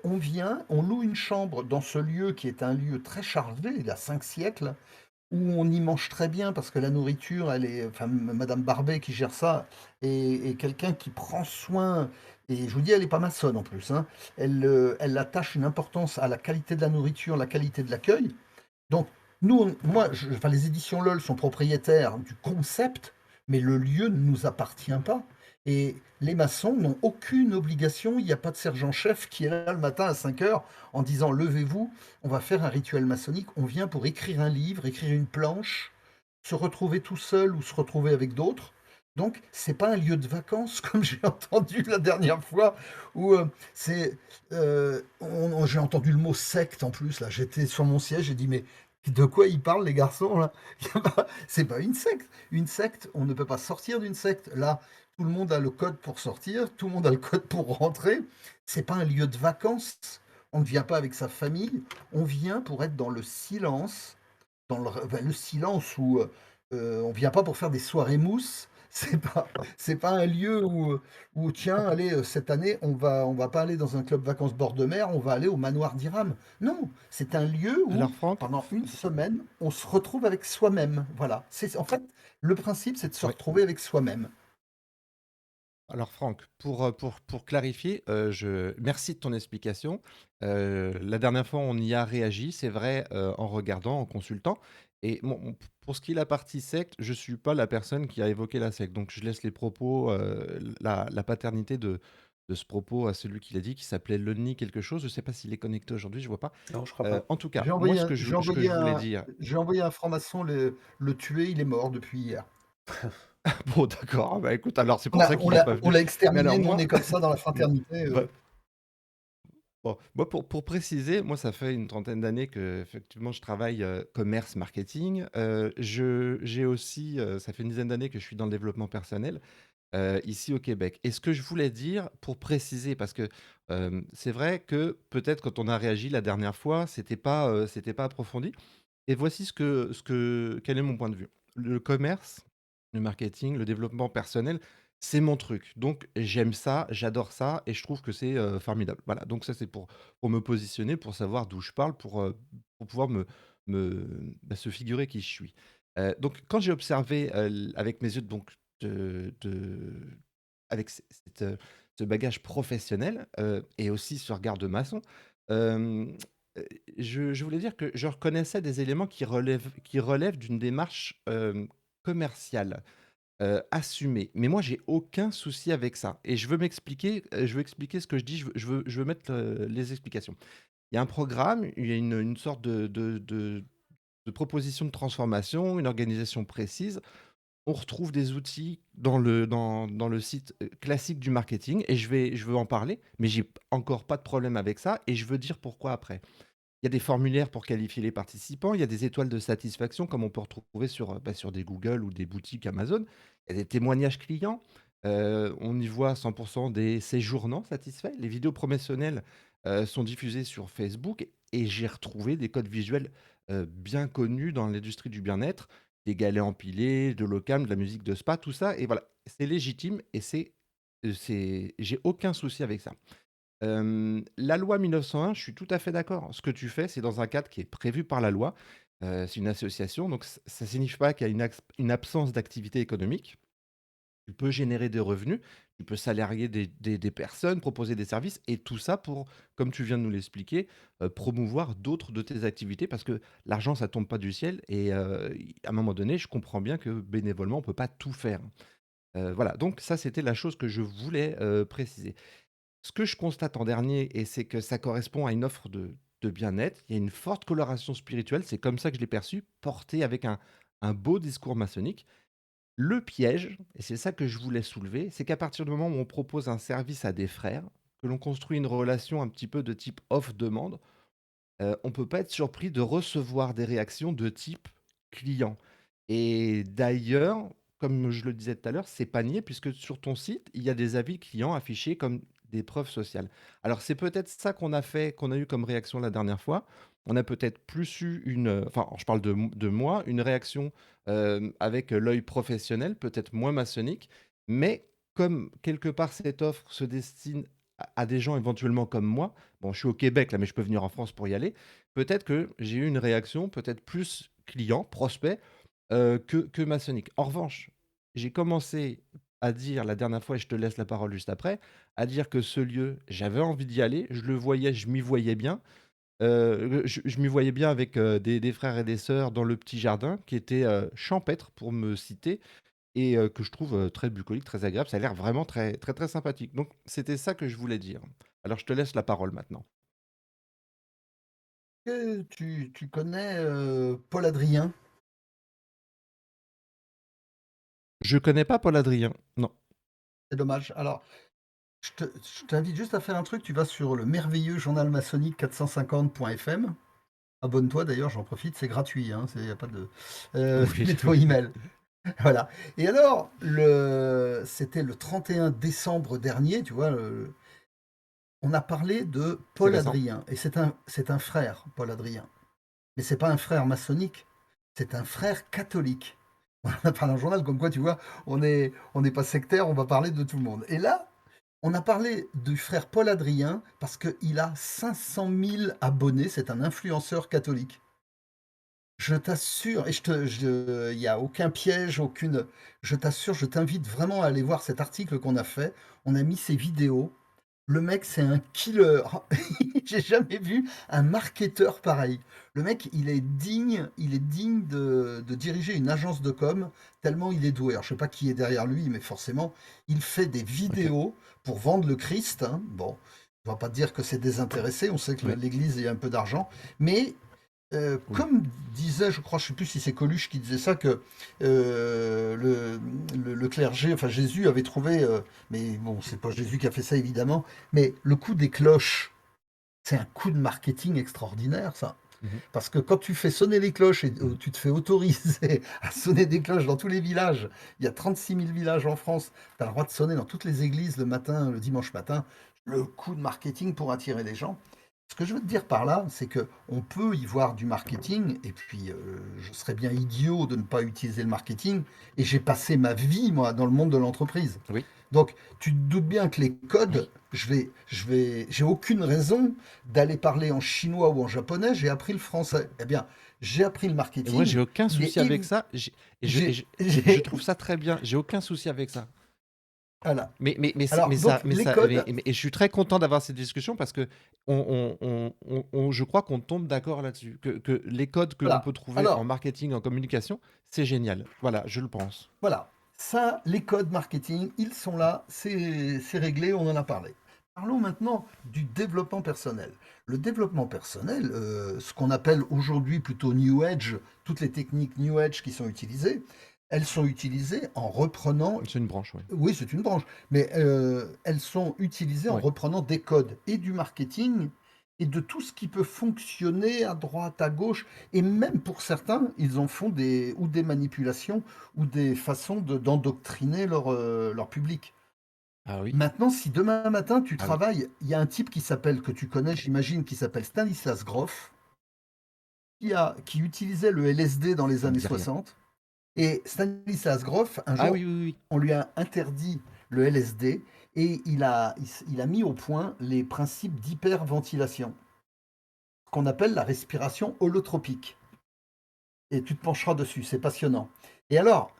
On vient, on loue une chambre dans ce lieu qui est un lieu très chargé, il y a 5 siècles, où on y mange très bien parce que la nourriture, elle est, enfin, Madame Barbet qui gère ça, est quelqu'un qui prend soin, et je vous dis, elle n'est pas maçonne en plus, hein. Elle attache une importance à la qualité de la nourriture, la qualité de l'accueil. Donc, nous, enfin, les éditions LOL sont propriétaires du concept, mais le lieu ne nous appartient pas. Et les maçons n'ont aucune obligation, il n'y a pas de sergent-chef qui est là le matin à 5 heures en disant levez-vous, on va faire un rituel maçonnique, on vient pour écrire un livre, écrire une planche, se retrouver tout seul ou se retrouver avec d'autres. Donc, c'est pas un lieu de vacances, comme j'ai entendu la dernière fois, où j'ai entendu le mot secte en plus. Là, j'étais sur mon siège, j'ai dit mais de quoi ils parlent les garçons là? C'est pas une secte. Une secte, on ne peut pas sortir d'une secte. Là, tout le monde a le code pour sortir, tout le monde a le code pour rentrer. C'est pas un lieu de vacances. On ne vient pas avec sa famille, on vient pour être dans le silence, le silence où on vient pas pour faire des soirées mousse. C'est pas un lieu où tiens, allez, cette année, on va pas aller dans un club vacances bord de mer, on va aller au manoir d'Iram. Non, c'est un lieu où, Alors Franck, pendant une semaine, on se retrouve avec soi-même. Voilà. En fait, le principe, c'est de se ouais. retrouver avec soi-même. Alors Franck, pour clarifier, merci de ton explication. La dernière fois, on y a réagi, c'est vrai, en regardant, en consultant. Et pour ce qui est la partie secte, je suis pas la personne qui a évoqué la secte. Donc je laisse les propos, la paternité de ce propos à celui qui l'a dit, qui s'appelait Lenny quelque chose. Je sais pas s'il est connecté aujourd'hui, je vois pas. Non, je crois pas. En tout cas, J'ai moi, envoyé un, ce que je voulais dire. j'ai envoyé un franc-maçon le tuer, il est mort depuis hier. Bon, d'accord. Bah écoute, alors c'est On pour l'a ça on qu'il est l'a pas on venu. l'a Mais alors exterminé, nous on moi, est comme ça dans la fraternité. bah, bon, moi, pour préciser, moi, ça fait une trentaine d'années que, effectivement, je travaille commerce, marketing. J'ai aussi, ça fait une dizaine d'années que je suis dans le développement personnel ici au Québec. Et ce que je voulais dire, pour préciser, parce que c'est vrai que peut-être quand on a réagi la dernière fois, c'était pas approfondi. Et voici quel est mon point de vue. Le commerce, le marketing, le développement personnel, c'est mon truc. Donc j'aime ça, j'adore ça et je trouve que c'est formidable. Voilà, donc ça c'est pour me positionner, pour savoir d'où je parle, pour pouvoir se figurer qui je suis. Donc quand j'ai observé avec mes yeux donc, avec ce bagage professionnel et aussi ce regard de maçon, euh, je voulais dire que je reconnaissais des éléments qui relèvent d'une démarche commerciale, assumée. Mais moi, j'ai aucun souci avec ça. Et je veux expliquer ce que je dis, je veux mettre les explications. Il y a un programme, il y a une sorte de proposition de transformation, une organisation précise. On retrouve des outils dans le site classique du marketing et je veux en parler, mais j'ai encore pas de problème avec ça et je veux dire pourquoi après. Il y a des formulaires pour qualifier les participants, il y a des étoiles de satisfaction comme on peut retrouver sur des Google ou des boutiques Amazon. Il y a des témoignages clients, on y voit 100% des séjournants satisfaits. Les vidéos promotionnelles sont diffusées sur Facebook et j'ai retrouvé des codes visuels bien connus dans l'industrie du bien-être, des galets empilés, de l'OCAM, de la musique de spa, tout ça. Et voilà, c'est légitime et j'ai aucun souci avec ça. La loi 1901, je suis tout à fait d'accord. Ce que tu fais, c'est dans un cadre qui est prévu par la loi. C'est une association, donc ça ne signifie pas qu'il y a une absence d'activité économique. Tu peux générer des revenus, tu peux salarier des personnes, proposer des services, et tout ça pour, comme tu viens de nous l'expliquer, promouvoir d'autres de tes activités, parce que l'argent, ça tombe pas du ciel, et à un moment donné, je comprends bien que bénévolement, on peut pas tout faire. Voilà, donc ça, c'était la chose que je voulais préciser. Ce que je constate en dernier, et c'est que ça correspond à une offre de bien-être, il y a une forte coloration spirituelle, c'est comme ça que je l'ai perçu, portée avec un beau discours maçonnique. Le piège, et c'est ça que je voulais soulever, c'est qu'à partir du moment où on propose un service à des frères, que l'on construit une relation un petit peu de type offre-demande, on ne peut pas être surpris de recevoir des réactions de type client. Et d'ailleurs, comme je le disais tout à l'heure, c'est pas nié puisque sur ton site, il y a des avis clients affichés comme des preuves sociales. Alors c'est peut-être ça qu'on a eu comme réaction la dernière fois. On a peut-être plus eu enfin je parle de moi, une réaction avec l'œil professionnel, peut-être moins maçonnique, mais comme quelque part cette offre se destine à des gens éventuellement comme moi, bon je suis au Québec là mais je peux venir en France pour y aller, peut-être que j'ai eu une réaction peut-être plus client, prospect, que maçonnique. En revanche, j'ai commencé à dire la dernière fois, et je te laisse la parole juste après, à dire que ce lieu, j'avais envie d'y aller, je le voyais, je m'y voyais bien. Je m'y voyais bien avec des frères et des sœurs dans le petit jardin qui était champêtre pour me citer. et que je trouve très bucolique, très agréable. Ça a l'air vraiment très, très, très sympathique. Donc, c'était ça que je voulais dire. Alors, je te laisse la parole maintenant. Tu connais Paul Adrien? Je connais pas Paul Adrien. Non. C'est dommage. Alors, je t'invite juste à faire un truc. Tu vas sur le merveilleux journal maçonnique 450.fm. Abonne-toi d'ailleurs, j'en profite, c'est gratuit, hein, y a pas de. Oui, Mets ton email. Voilà. Et alors, c'était le 31 décembre dernier, tu vois, on a parlé de c'est Paul récent. Adrien. Et c'est un frère, Paul Adrien. Mais c'est pas un frère maçonnique, c'est un frère catholique. On a parlé dans le journal, comme quoi, tu vois, on n'est pas sectaire, on va parler de tout le monde. Et là, on a parlé du frère Paul Adrien parce qu'il a 500 000 abonnés, c'est un influenceur catholique. Je t'assure, et il n'y a aucun piège, je t'assure, je t'invite vraiment à aller voir cet article qu'on a fait. On a mis ses vidéos. Le mec, c'est un killer. J'ai jamais vu un marketeur pareil. Le mec, il est digne de diriger une agence de com, tellement il est doué. Alors, je sais pas qui est derrière lui, mais forcément, il fait des Ok. vidéos pour vendre le Christ, hein. Bon, on va pas dire que c'est désintéressé, on sait que Oui. l'Église, il y a un peu d'argent, mais Oui. comme disait, je crois, je sais plus si c'est Coluche qui disait ça, que le clergé, enfin Jésus avait trouvé, mais bon, c'est pas Jésus qui a fait ça évidemment, mais le coup des cloches, c'est un coup de marketing extraordinaire, ça. Mhm. Parce que quand tu fais sonner les cloches et tu te fais autoriser à sonner des cloches dans tous les villages, il y a 36 000 villages en France, tu as le droit de sonner dans toutes les églises le matin, le dimanche matin, le coup de marketing pour attirer les gens. Ce que je veux te dire par là, c'est que on peut y voir du marketing, et puis je serais bien idiot de ne pas utiliser le marketing, et j'ai passé ma vie, moi, dans le monde de l'entreprise. Oui. Donc, tu te doutes bien que les codes, Oui. j'ai aucune raison d'aller parler en chinois ou en japonais, j'ai appris le français. Eh bien, j'ai appris le Et moi, marketing, j'ai aucun il est souci avec évi- ça. j'ai, Et je j'ai- trouve ça très bien. J'ai aucun souci avec ça. voilà. Mais Alors, ça, donc, les codes, et je suis très content d'avoir cette discussion parce que je crois qu'on tombe d'accord là-dessus. Que les codes que l'on voilà. peut trouver en Alors, marketing, en communication, c'est génial. Voilà, je le pense. voilà. Ça, les codes marketing, ils sont là, c'est réglé, on en a parlé. Parlons maintenant du développement personnel. Le développement personnel, ce qu'on appelle aujourd'hui plutôt New Age, toutes les techniques New Age qui sont utilisées, elles sont utilisées en reprenant. C'est une branche, oui. Oui, c'est une branche, mais elles sont utilisées en Oui. reprenant des codes et du marketing et de tout ce qui peut fonctionner à droite, à gauche, et même pour certains, ils en font des manipulations ou des façons d'endoctriner leur public. Ah oui. Maintenant, si demain matin tu Ah oui. travailles, il y a un type que tu connais, j'imagine, qui s'appelle Stanislas Grof, qui utilisait le LSD dans les Ça me années dit rien. 60. Et Stanislas Grof, un Ah jour, oui, oui, oui. on lui a interdit le LSD et il a mis au point les principes d'hyperventilation, qu'on appelle la respiration holotropique. Et tu te pencheras dessus, c'est passionnant. Et alors,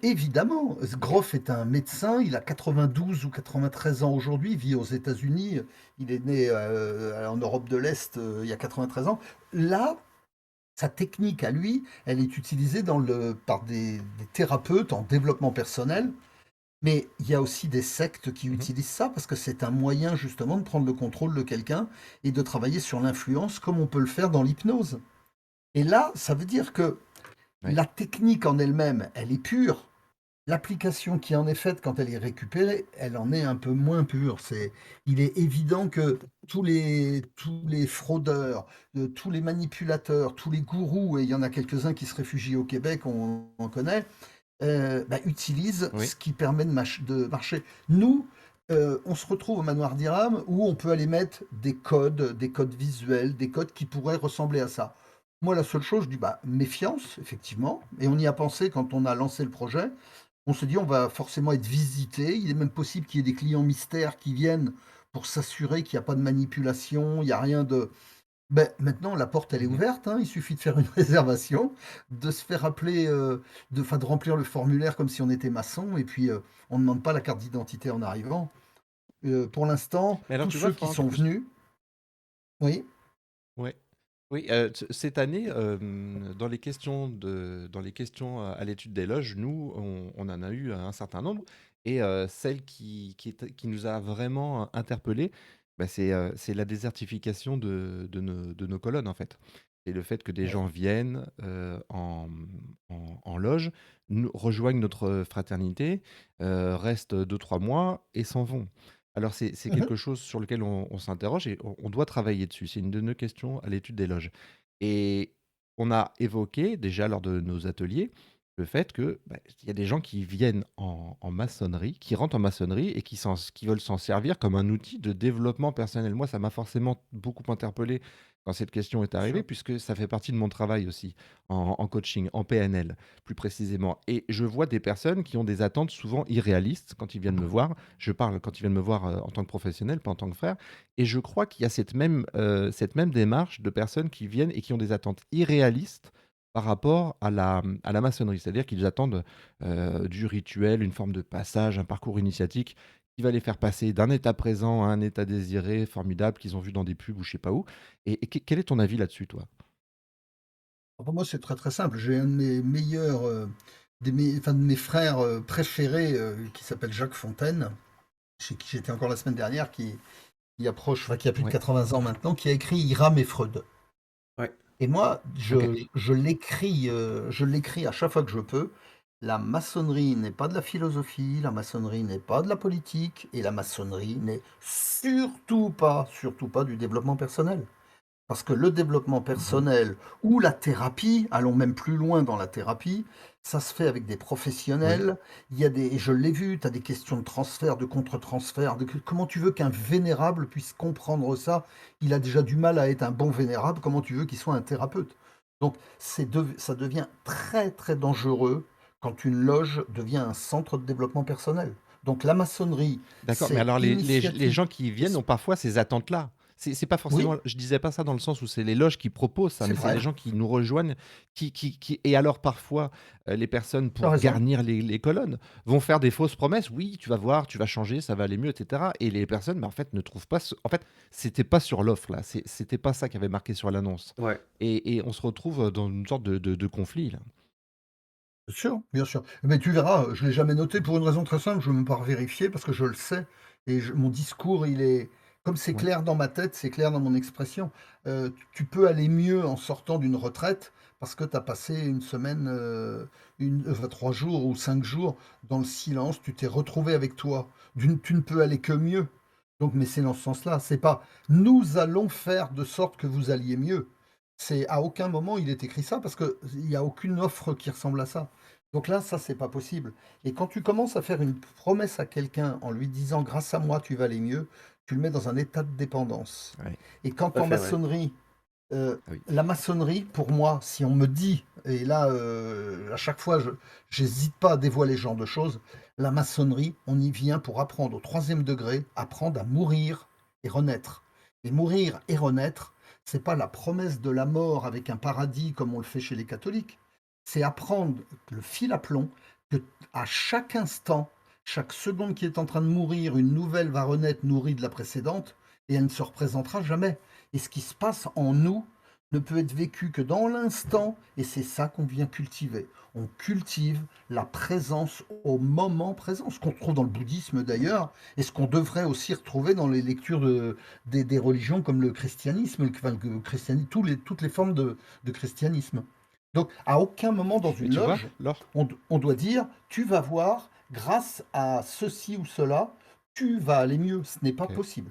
évidemment, Ok. Groff est un médecin, il a 92 ou 93 ans aujourd'hui, il vit aux États-Unis, il est né en Europe de l'Est il y a 93 ans. Là, sa technique à lui, elle est utilisée par des thérapeutes en développement personnel, mais il y a aussi des sectes qui Mhm. utilisent ça parce que c'est un moyen justement de prendre le contrôle de quelqu'un et de travailler sur l'influence comme on peut le faire dans l'hypnose. Et là, ça veut dire que Ouais. la technique en elle-même, elle est pure. L'application qui en est faite quand elle est récupérée, elle en est un peu moins pure. Il est évident que tous les fraudeurs, tous les manipulateurs, tous les gourous, et il y en a quelques-uns qui se réfugient au Québec, on en connaît, utilisent Oui. ce qui permet de marcher. Nous, on se retrouve au manoir d'Iram où on peut aller mettre des codes visuels, des codes qui pourraient ressembler à ça. Moi, la seule chose, je dis bah, méfiance, effectivement, et on y a pensé quand on a lancé le projet. On se dit on va forcément être visité. Il est même possible qu'il y ait des clients mystères qui viennent pour s'assurer qu'il n'y a pas de manipulation, il n'y a rien de. Ben, maintenant, la porte, elle est Mhm. ouverte, hein. Il suffit de faire une réservation, de se faire appeler, de remplir le formulaire comme si on était maçon, et puis on ne demande pas la carte d'identité en arrivant. Pour l'instant, Mais alors, tous tu vois, ceux qui Franck, sont venus, oui, ouais. Oui, cette année, dans les questions à l'étude des loges, nous, on en a eu un certain nombre et celle qui nous a vraiment interpellés, bah, c'est la désertification de nos colonnes, en fait. C'est le fait que des Ouais. gens viennent, en loge, nous rejoignent notre fraternité, restent 2 3 mois et s'en vont. Alors c'est Mhm. quelque chose sur lequel on s'interroge et on doit travailler dessus. C'est une de nos questions à l'étude des loges et on a évoqué déjà lors de nos ateliers le fait que, bah, il y a des gens qui viennent en maçonnerie, qui rentrent en maçonnerie et qui veulent s'en servir comme un outil de développement personnel. Moi, ça m'a forcément beaucoup interpellé quand cette question est Bien arrivée sûr. puisque ça fait partie de mon travail aussi en coaching, en PNL plus précisément et je vois des personnes qui ont des attentes souvent irréalistes quand ils viennent me voir. Je parle quand ils viennent me voir, en tant que professionnel, pas en tant que frère et je crois qu'il y a cette même démarche de personnes qui viennent et qui ont des attentes irréalistes par rapport à la maçonnerie. C'est-à-dire qu'ils attendent, du rituel, une forme de passage, un parcours initiatique qui va les faire passer d'un état présent à un état désiré formidable qu'ils ont vu dans des pubs ou je sais pas où et quel est ton avis là-dessus, toi? Pour moi, c'est très très simple. J'ai un de mes meilleurs, enfin, de mes frères préférés qui s'appelle Jacques Fontaine, chez qui j'étais encore la semaine dernière, qui approche, enfin, qui a plus de Ouais, 80 ans maintenant, qui a écrit Hiram et Freud. Ouais. Et moi, OK. je l'écris à chaque fois que je peux. La maçonnerie n'est pas de la philosophie, la maçonnerie n'est pas de la politique, et la maçonnerie n'est surtout pas du développement personnel. Parce que le développement Mmh. personnel ou la thérapie, allons même plus loin dans la thérapie, ça se fait avec des Oui, professionnels. Il y a des, et je l'ai vu, tu as des questions de transfert, de contre-transfert. Comment tu veux qu'un vénérable puisse comprendre ça? Il a déjà du mal à être un bon vénérable. Comment tu veux qu'il soit un thérapeute? Donc, ça devient très, très dangereux quand une loge devient un centre de développement personnel. Donc, la maçonnerie, d'accord, mais c'est alors les initiative. gens qui viennent ont parfois ces attentes-là. C'est pas Oui, forcément je disais pas ça dans le sens où c'est les loges qui proposent ça, c'est mais c'est vrai, les gens qui nous rejoignent, qui et alors parfois, les personnes tu as pour raison. garnir les colonnes vont faire des fausses promesses. «Oui, tu vas voir, tu vas changer, ça va aller mieux» et cetera et les personnes, bah, en fait, ne trouvent pas ce en fait, c'était pas sur l'offre là, c'était pas ça qui avait marqué sur l'annonce Ouais. et on se retrouve, dans une sorte de conflit là. Bien sûr, bien sûr. Mais tu verras, je l'ai jamais noté pour une raison très simple, je ne veux même pas revérifier parce que je le sais et mon discours, il est comme c'est Ouais. clair dans ma tête, c'est clair dans mon expression. Tu peux aller mieux en sortant d'une retraite parce que tu as passé une semaine, 3 jours ou 5 jours dans le silence, tu t'es retrouvé avec toi. Tu ne peux aller que mieux. Donc mais c'est dans ce sens-là, c'est pas: «Nous allons faire de sorte que vous alliez mieux». C'est à aucun moment il est écrit ça parce qu'il y a aucune offre qui ressemble à ça. Donc là, ça, c'est pas possible. Et quand tu commences à faire une promesse à quelqu'un en lui disant: «Grâce à moi, tu vas aller mieux», tu le mets dans un état de dépendance. Ouais. Et Tout quand à en fait, ouais. maçonnerie, Ah oui. la maçonnerie, pour moi, si on me dit, et là, à chaque fois, je j'hésite pas à dévoiler ce genre de choses, la maçonnerie, on y vient pour apprendre au troisième degré, apprendre à mourir et renaître. Et mourir et renaître, c'est pas la promesse de la mort avec un paradis comme on le fait chez les catholiques. C'est apprendre le fil à plomb que à chaque instant, chaque seconde qui est en train de mourir, une nouvelle va renaître nourrie de la précédente et elle ne se représentera jamais. Et ce qui se passe en nous ne peut être vécu que dans l'instant, et c'est ça qu'on vient cultiver. On cultive la présence au moment présent, ce qu'on trouve dans le bouddhisme d'ailleurs, et ce qu'on devrait aussi retrouver dans les lectures des religions comme le christianisme, toutes les formes de christianisme. Donc, à aucun moment dans Mais une tu vois, loge, Laure on doit dire, tu vas voir, grâce à ceci ou cela, tu vas aller mieux. Ce n'est pas OK. possible.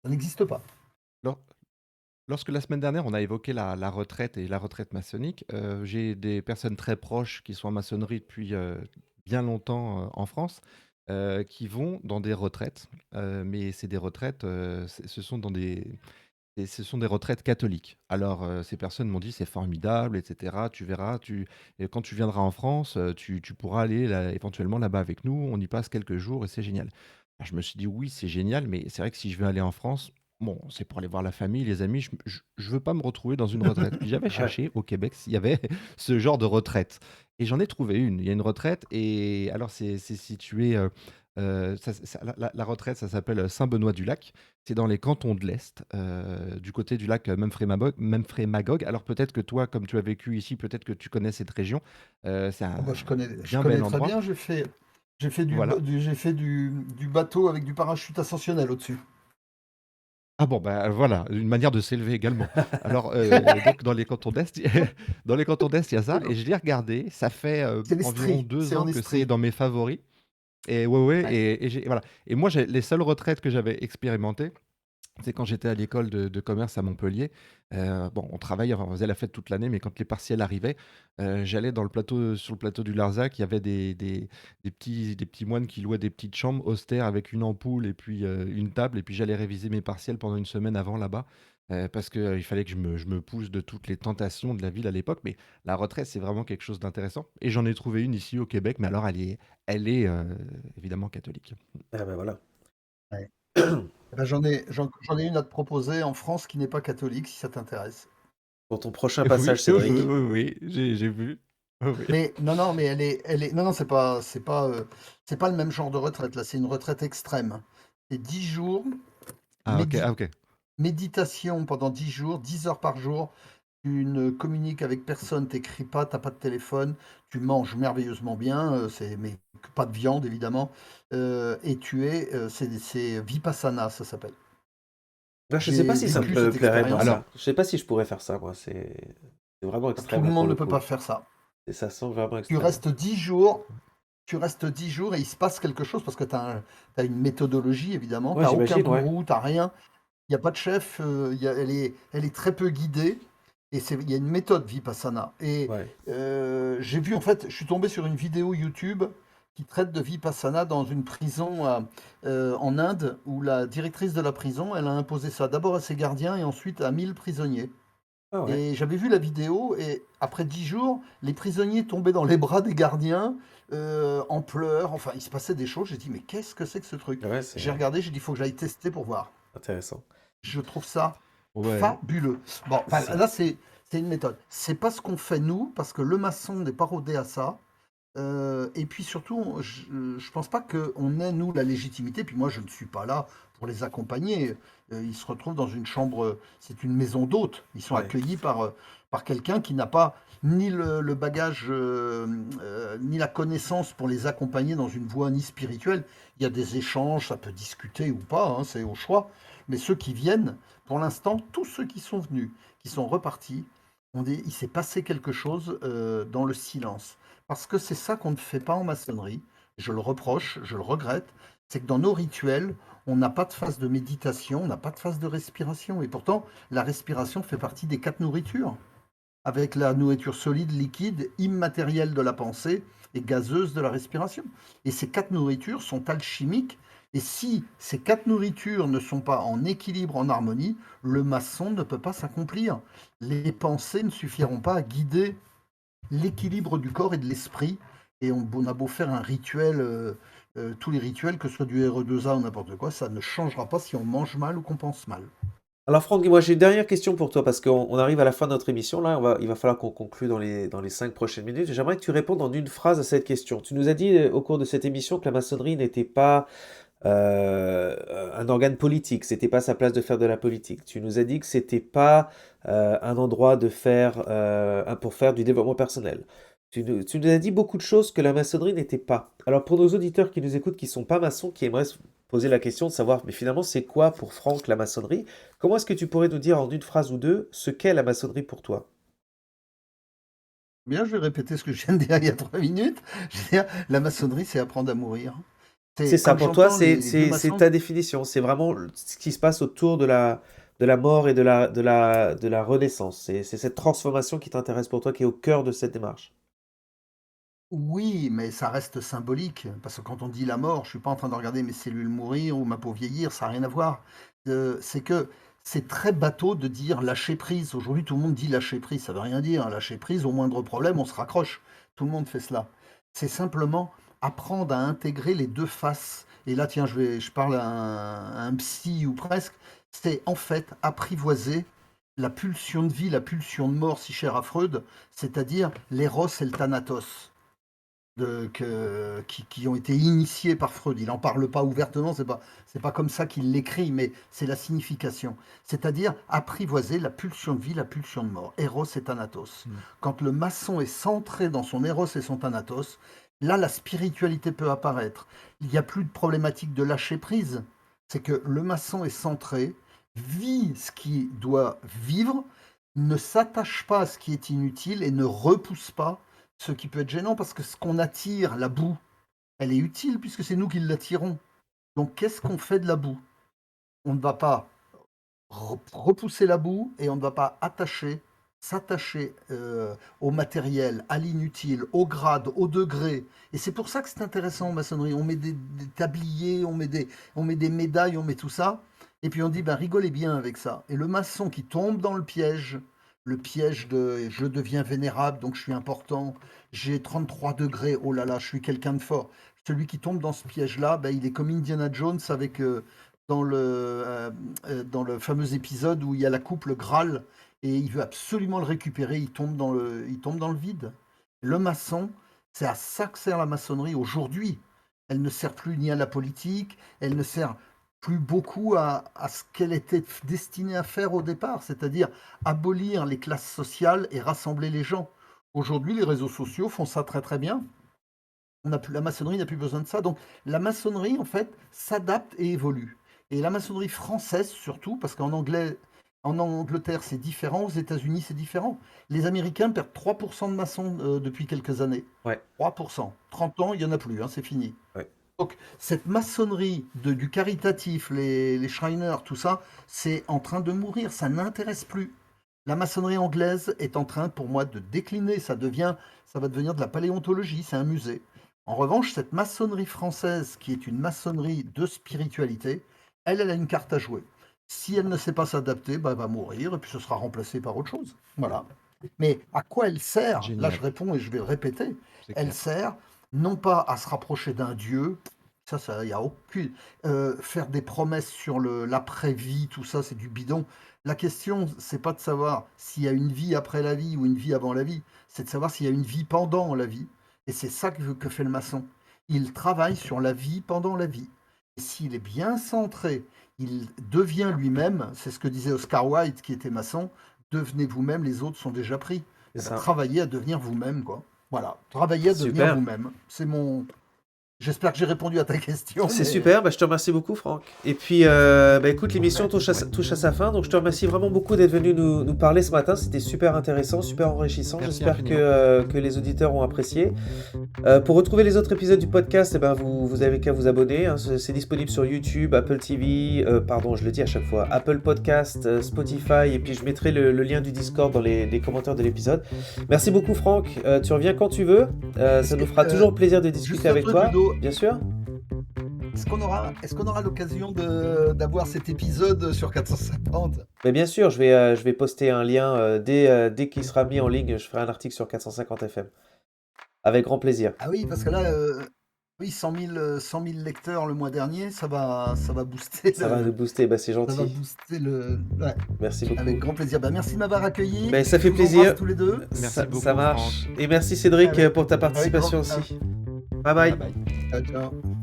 Ça n'existe pas. Lors Lorsque la semaine dernière, on a évoqué la retraite et la retraite maçonnique, j'ai des personnes très proches qui sont en maçonnerie depuis, bien longtemps, en France, qui vont dans des retraites, mais c'est des retraites, ce sont des retraites catholiques. Alors, ces personnes m'ont dit: «C'est formidable et cetera, tu verras, et quand tu viendras en France, tu pourras aller là éventuellement là-bas avec nous, on y passe quelques jours et c'est génial». Alors je me suis dit: «Oui, c'est génial», mais c'est vrai que si je veux aller en France, bon, c'est pour aller voir la famille, les amis. Je veux pas me retrouver dans une retraite. Puis j'avais Ouais. cherché au Québec s'il y avait ce genre de retraite. Et j'en ai trouvé une. Il y a une retraite et alors c'est situé, la retraite, ça s'appelle Saint-Benoît-du-Lac. C'est dans les cantons de l'Est, du côté du lac Memphremagog. Alors peut-être que toi, comme tu as vécu ici, peut-être que tu connais cette région. C'est Ah bah, un je bien connais bel très endroit. bien. Voilà. J'ai fait du bateau avec du parachute ascensionnel au-dessus. Ah bon, bah, voilà, une manière de s'élever également. Alors, donc dans les cantons d'Est, dans les cantons d'Est, il y a ça et je l'ai regardé, ça fait, C'est environ l'Estrie, 2 c'est en ans que c'est Estrie. dans mes favoris et ouais, ouais Ouais. et j'ai voilà et moi, j'ai les seules retraites que j'avais expérimentées, c'est quand j'étais à l'école de commerce à Montpellier. Bon, on travaillait, enfin, on faisait la fête toute l'année, mais quand les partiels arrivaient, j'allais sur le plateau du Larzac. Il y avait des petits moines qui louaient des petites chambres austères avec une ampoule et puis, une table et puis j'allais réviser mes partiels pendant une semaine avant là-bas, parce qu'il fallait que je me pousse de toutes les tentations de la ville à l'époque. Mais la retraite, c'est vraiment quelque chose d'intéressant et j'en ai trouvé une ici au Québec, mais alors elle est, évidemment catholique. Ah bah voilà. Ouais. Eh ben, j'en ai une à te proposer en France qui n'est pas catholique, si ça t'intéresse. Pour ton prochain Oui, passage, oui, oui, Cédric. oui, oui, j'ai vu. Oui, oui. Mais non, non, mais non, non, c'est pas le même genre de retraite. Là, c'est une retraite extrême. C'est 10 jours, Ah OK, médi- ah OK. méditation pendant 10 jours, 10 heures par jour. Tu ne communiques avec personne, t'écris pas, t'as pas de téléphone, tu manges merveilleusement bien, mais pas de viande évidemment, et c'est Vipassana, ça s'appelle. Bah, je sais pas J'ai si ça vécu me cette plairait, moi, expérience. Alors, ça. Je sais pas si je pourrais faire ça, moi. C'est vraiment Tout extrême, le là, pour monde le ne peut coup. pas faire ça. Et ça semble vraiment Tu extrême. restes 10 jours, tu restes 10 jours et il se passe quelque chose parce que tu as une méthodologie évidemment, tu Ouais, n'as aucun j'imagine, ouais. gourou, tu n'as rien, il n'y a pas de chef, elle est très peu guidée et il y a une méthode Vipassana. Et Ouais. j'ai vu en fait, je suis tombé sur une vidéo YouTube qui traite de Vipassana dans une prison en Inde où la directrice de la prison, elle a imposé ça d'abord à ses gardiens et ensuite à 1000 prisonniers. Ah ouais. Et j'avais vu la vidéo et après 10 jours, les prisonniers tombaient dans les bras des gardiens en pleurs. Enfin, il se passait des choses. J'ai dit, mais qu'est-ce que c'est que ce truc? Ouais, J'ai c'est regardé, j'ai dit, il faut que j'aille tester pour voir. intéressant. Je trouve ça ouais. fabuleux. Bon, enfin, C'est... là, c'est une méthode. C'est pas ce qu'on fait nous, parce que le maçon n'est pas rodé à ça. Et puis surtout, je pense pas qu'on ait, nous, la légitimité. Puis moi, je ne suis pas là pour les accompagner. Ils se retrouvent dans une chambre, c'est une maison d'hôte. Ils sont Ouais. accueillis par quelqu'un qui n'a pas ni le bagage, ni la connaissance pour les accompagner dans une voie ni spirituelle. Il y a des échanges, ça peut discuter ou pas, hein, c'est au choix. Mais ceux qui viennent, pour l'instant, tous ceux qui sont venus, qui sont repartis, on dit, il s'est passé quelque chose dans le silence. Parce que c'est ça qu'on ne fait pas en maçonnerie. Je le reproche, je le regrette. C'est que dans nos rituels, on n'a pas de phase de méditation, on n'a pas de phase de respiration. Et pourtant, la respiration fait partie des 4 nourritures. Avec la nourriture solide, liquide, immatérielle de la pensée et gazeuse de la respiration. Et ces 4 nourritures sont alchimiques. Et si ces 4 nourritures ne sont pas en équilibre, en harmonie, le maçon ne peut pas s'accomplir. Les pensées ne suffiront pas à guider l'équilibre du corps et de l'esprit. Et on a beau faire un rituel, tous les rituels, que ce soit du RE2A ou n'importe quoi, ça ne changera pas si on mange mal ou qu'on pense mal. Alors Franck, moi j'ai une dernière question pour toi parce qu'on arrive à la fin de notre émission là, il va falloir qu'on conclue dans les 5 prochaines minutes. J'aimerais que tu répondes en une phrase à cette question. Tu nous as dit au cours de cette émission que la maçonnerie n'était pas euh, un organe politique, c'était pas sa place de faire de la politique. Tu nous as dit que c'était pas un endroit pour faire du développement personnel. Tu nous as dit beaucoup de choses que la maçonnerie n'était pas. Alors pour nos auditeurs qui nous écoutent, qui sont pas maçons, qui aimeraient se poser la question de savoir, mais finalement c'est quoi pour Franck la maçonnerie? Comment est-ce que tu pourrais nous dire en une phrase ou deux ce qu'est la maçonnerie pour toi? Bien, je vais répéter ce que je viens de dire il y a 3 minutes. Je veux dire, la maçonnerie, c'est apprendre à mourir. C'est C'est ça, comme pour toi, j'entends c'est les vieux c'est- c'est maçons. ta définition, c'est vraiment ce qui se passe autour de la mort et de la renaissance. C'est cette transformation qui t'intéresse pour toi, qui est au cœur de cette démarche. Oui, mais ça reste symbolique, parce que quand on dit la mort, je suis pas en train de regarder mes cellules mourir ou ma peau vieillir, ça n'a rien à voir. C'est que c'est très bateau de dire lâcher prise. Aujourd'hui, tout le monde dit lâcher prise, ça veut rien dire. Lâcher prise, au moindre problème, on se raccroche. Tout le monde fait cela. C'est simplement apprendre à intégrer les deux faces. Et là, tiens, je parle à un psy ou presque. c'est en fait apprivoiser la pulsion de vie, la pulsion de mort si chère à Freud, c'est-à-dire l'éros et le thanatos, qui ont été initiés par Freud. Il n'en parle pas ouvertement, c'est pas comme ça qu'il l'écrit, mais c'est la signification. C'est-à-dire apprivoiser la pulsion de vie, la pulsion de mort, éros et thanatos. Quand le maçon est centré dans son éros et son thanatos, là, la spiritualité peut apparaître. Il n'y a plus de problématique de lâcher prise. C'est que le maçon est centré, vit ce qui doit vivre, ne s'attache pas à ce qui est inutile et ne repousse pas ce qui peut être gênant, parce que ce qu'on attire, la boue, elle est utile puisque c'est nous qui l'attirons. Donc qu'est-ce qu'on fait de la boue? On ne va pas repousser la boue et on ne va pas s'attacher au matériel, à l'inutile, au grade, au degré. Et c'est pour ça que c'est intéressant en maçonnerie. On met des tabliers, on met des médailles, on met tout ça. Et puis on dit, rigolez bien avec ça. Et le maçon qui tombe dans le piège de je deviens vénérable, donc je suis important, j'ai 33 degrés, oh là là, je suis quelqu'un de fort. Celui qui tombe dans ce piège-là, il est comme Indiana Jones avec dans le fameux épisode où il y a la coupe, le Graal, et il veut absolument le récupérer, il tombe dans le vide. Le maçon, c'est à ça que sert la maçonnerie aujourd'hui. Elle ne sert plus ni à la politique, elle ne sert plus beaucoup à ce qu'elle était destinée à faire au départ, c'est-à-dire abolir les classes sociales et rassembler les gens. Aujourd'hui, les réseaux sociaux font ça très très bien. La maçonnerie n'a plus besoin de ça. Donc la maçonnerie, en fait, s'adapte et évolue. Et la maçonnerie française, surtout, parce qu'en Angleterre, c'est différent, aux États-Unis, c'est différent. Les Américains perdent 3% de maçons depuis quelques années. Ouais. 3%. 30 ans, il n'y en a plus, c'est fini. Ouais. Donc, cette maçonnerie du caritatif, les Shriners, tout ça, c'est en train de mourir, ça n'intéresse plus. La maçonnerie anglaise est en train, pour moi, de décliner, ça va devenir de la paléontologie, c'est un musée. En revanche, cette maçonnerie française, qui est une maçonnerie de spiritualité, elle a une carte à jouer. Si elle ne sait pas s'adapter, elle va mourir, et puis ce sera remplacé par autre chose. Voilà. Mais à quoi elle sert? Génial. Là, je réponds et je vais le répéter. C'est Elle clair. sert non pas à se rapprocher d'un dieu, ça, il n'y a aucune... faire des promesses sur l'après-vie, tout ça, c'est du bidon. La question, c'est pas de savoir s'il y a une vie après la vie ou une vie avant la vie, c'est de savoir s'il y a une vie pendant la vie. Et c'est ça que fait le maçon. Il travaille sur la vie pendant la vie. Et s'il est bien centré, il devient lui-même, c'est ce que disait Oscar Wilde qui était maçon, devenez vous-même, les autres sont déjà pris. C'est ça. Travaillez à devenir vous-même, quoi. Voilà, travaillez à devenir Super. vous-même. C'est mon... J'espère que j'ai répondu à ta question. C'est mais- super, je te remercie beaucoup Franck. Et puis écoute, l'émission touche à sa fin, donc je te remercie vraiment beaucoup d'être venu nous parler ce matin, c'était super intéressant, super enrichissant, Merci j'espère infiniment. que les auditeurs ont apprécié. Pour retrouver les autres épisodes du podcast, vous avez qu'à vous abonner, hein, c'est disponible sur YouTube, Apple TV, je le dis à chaque fois, Apple Podcast, Spotify, et puis je mettrai le lien du Discord dans les commentaires de l'épisode. Merci beaucoup Franck, tu reviens quand tu veux, ça nous fera toujours plaisir de discuter juste un avec truc, toi. Ludo. Bien sûr. Est-ce qu'on aura l'occasion d'avoir cet épisode sur 450? Mais bien sûr, je vais poster un lien dès qu'il sera mis en ligne. Je ferai un article sur 450 FM. Avec grand plaisir. Ah oui, parce que là, oui, 100 000 lecteurs le mois dernier, ça va booster. Ça va nous booster, c'est Ça va gentil. booster le. Ouais, Merci beaucoup. avec grand plaisir. Merci de m'avoir accueilli. Ça fait Je vous plaisir. embrasse tous les deux. Merci Ça beaucoup, marche. Franck. Et merci Cédric Avec- pour ta avec participation grand- aussi. Bye bye. Bye bye. Ciao, ciao.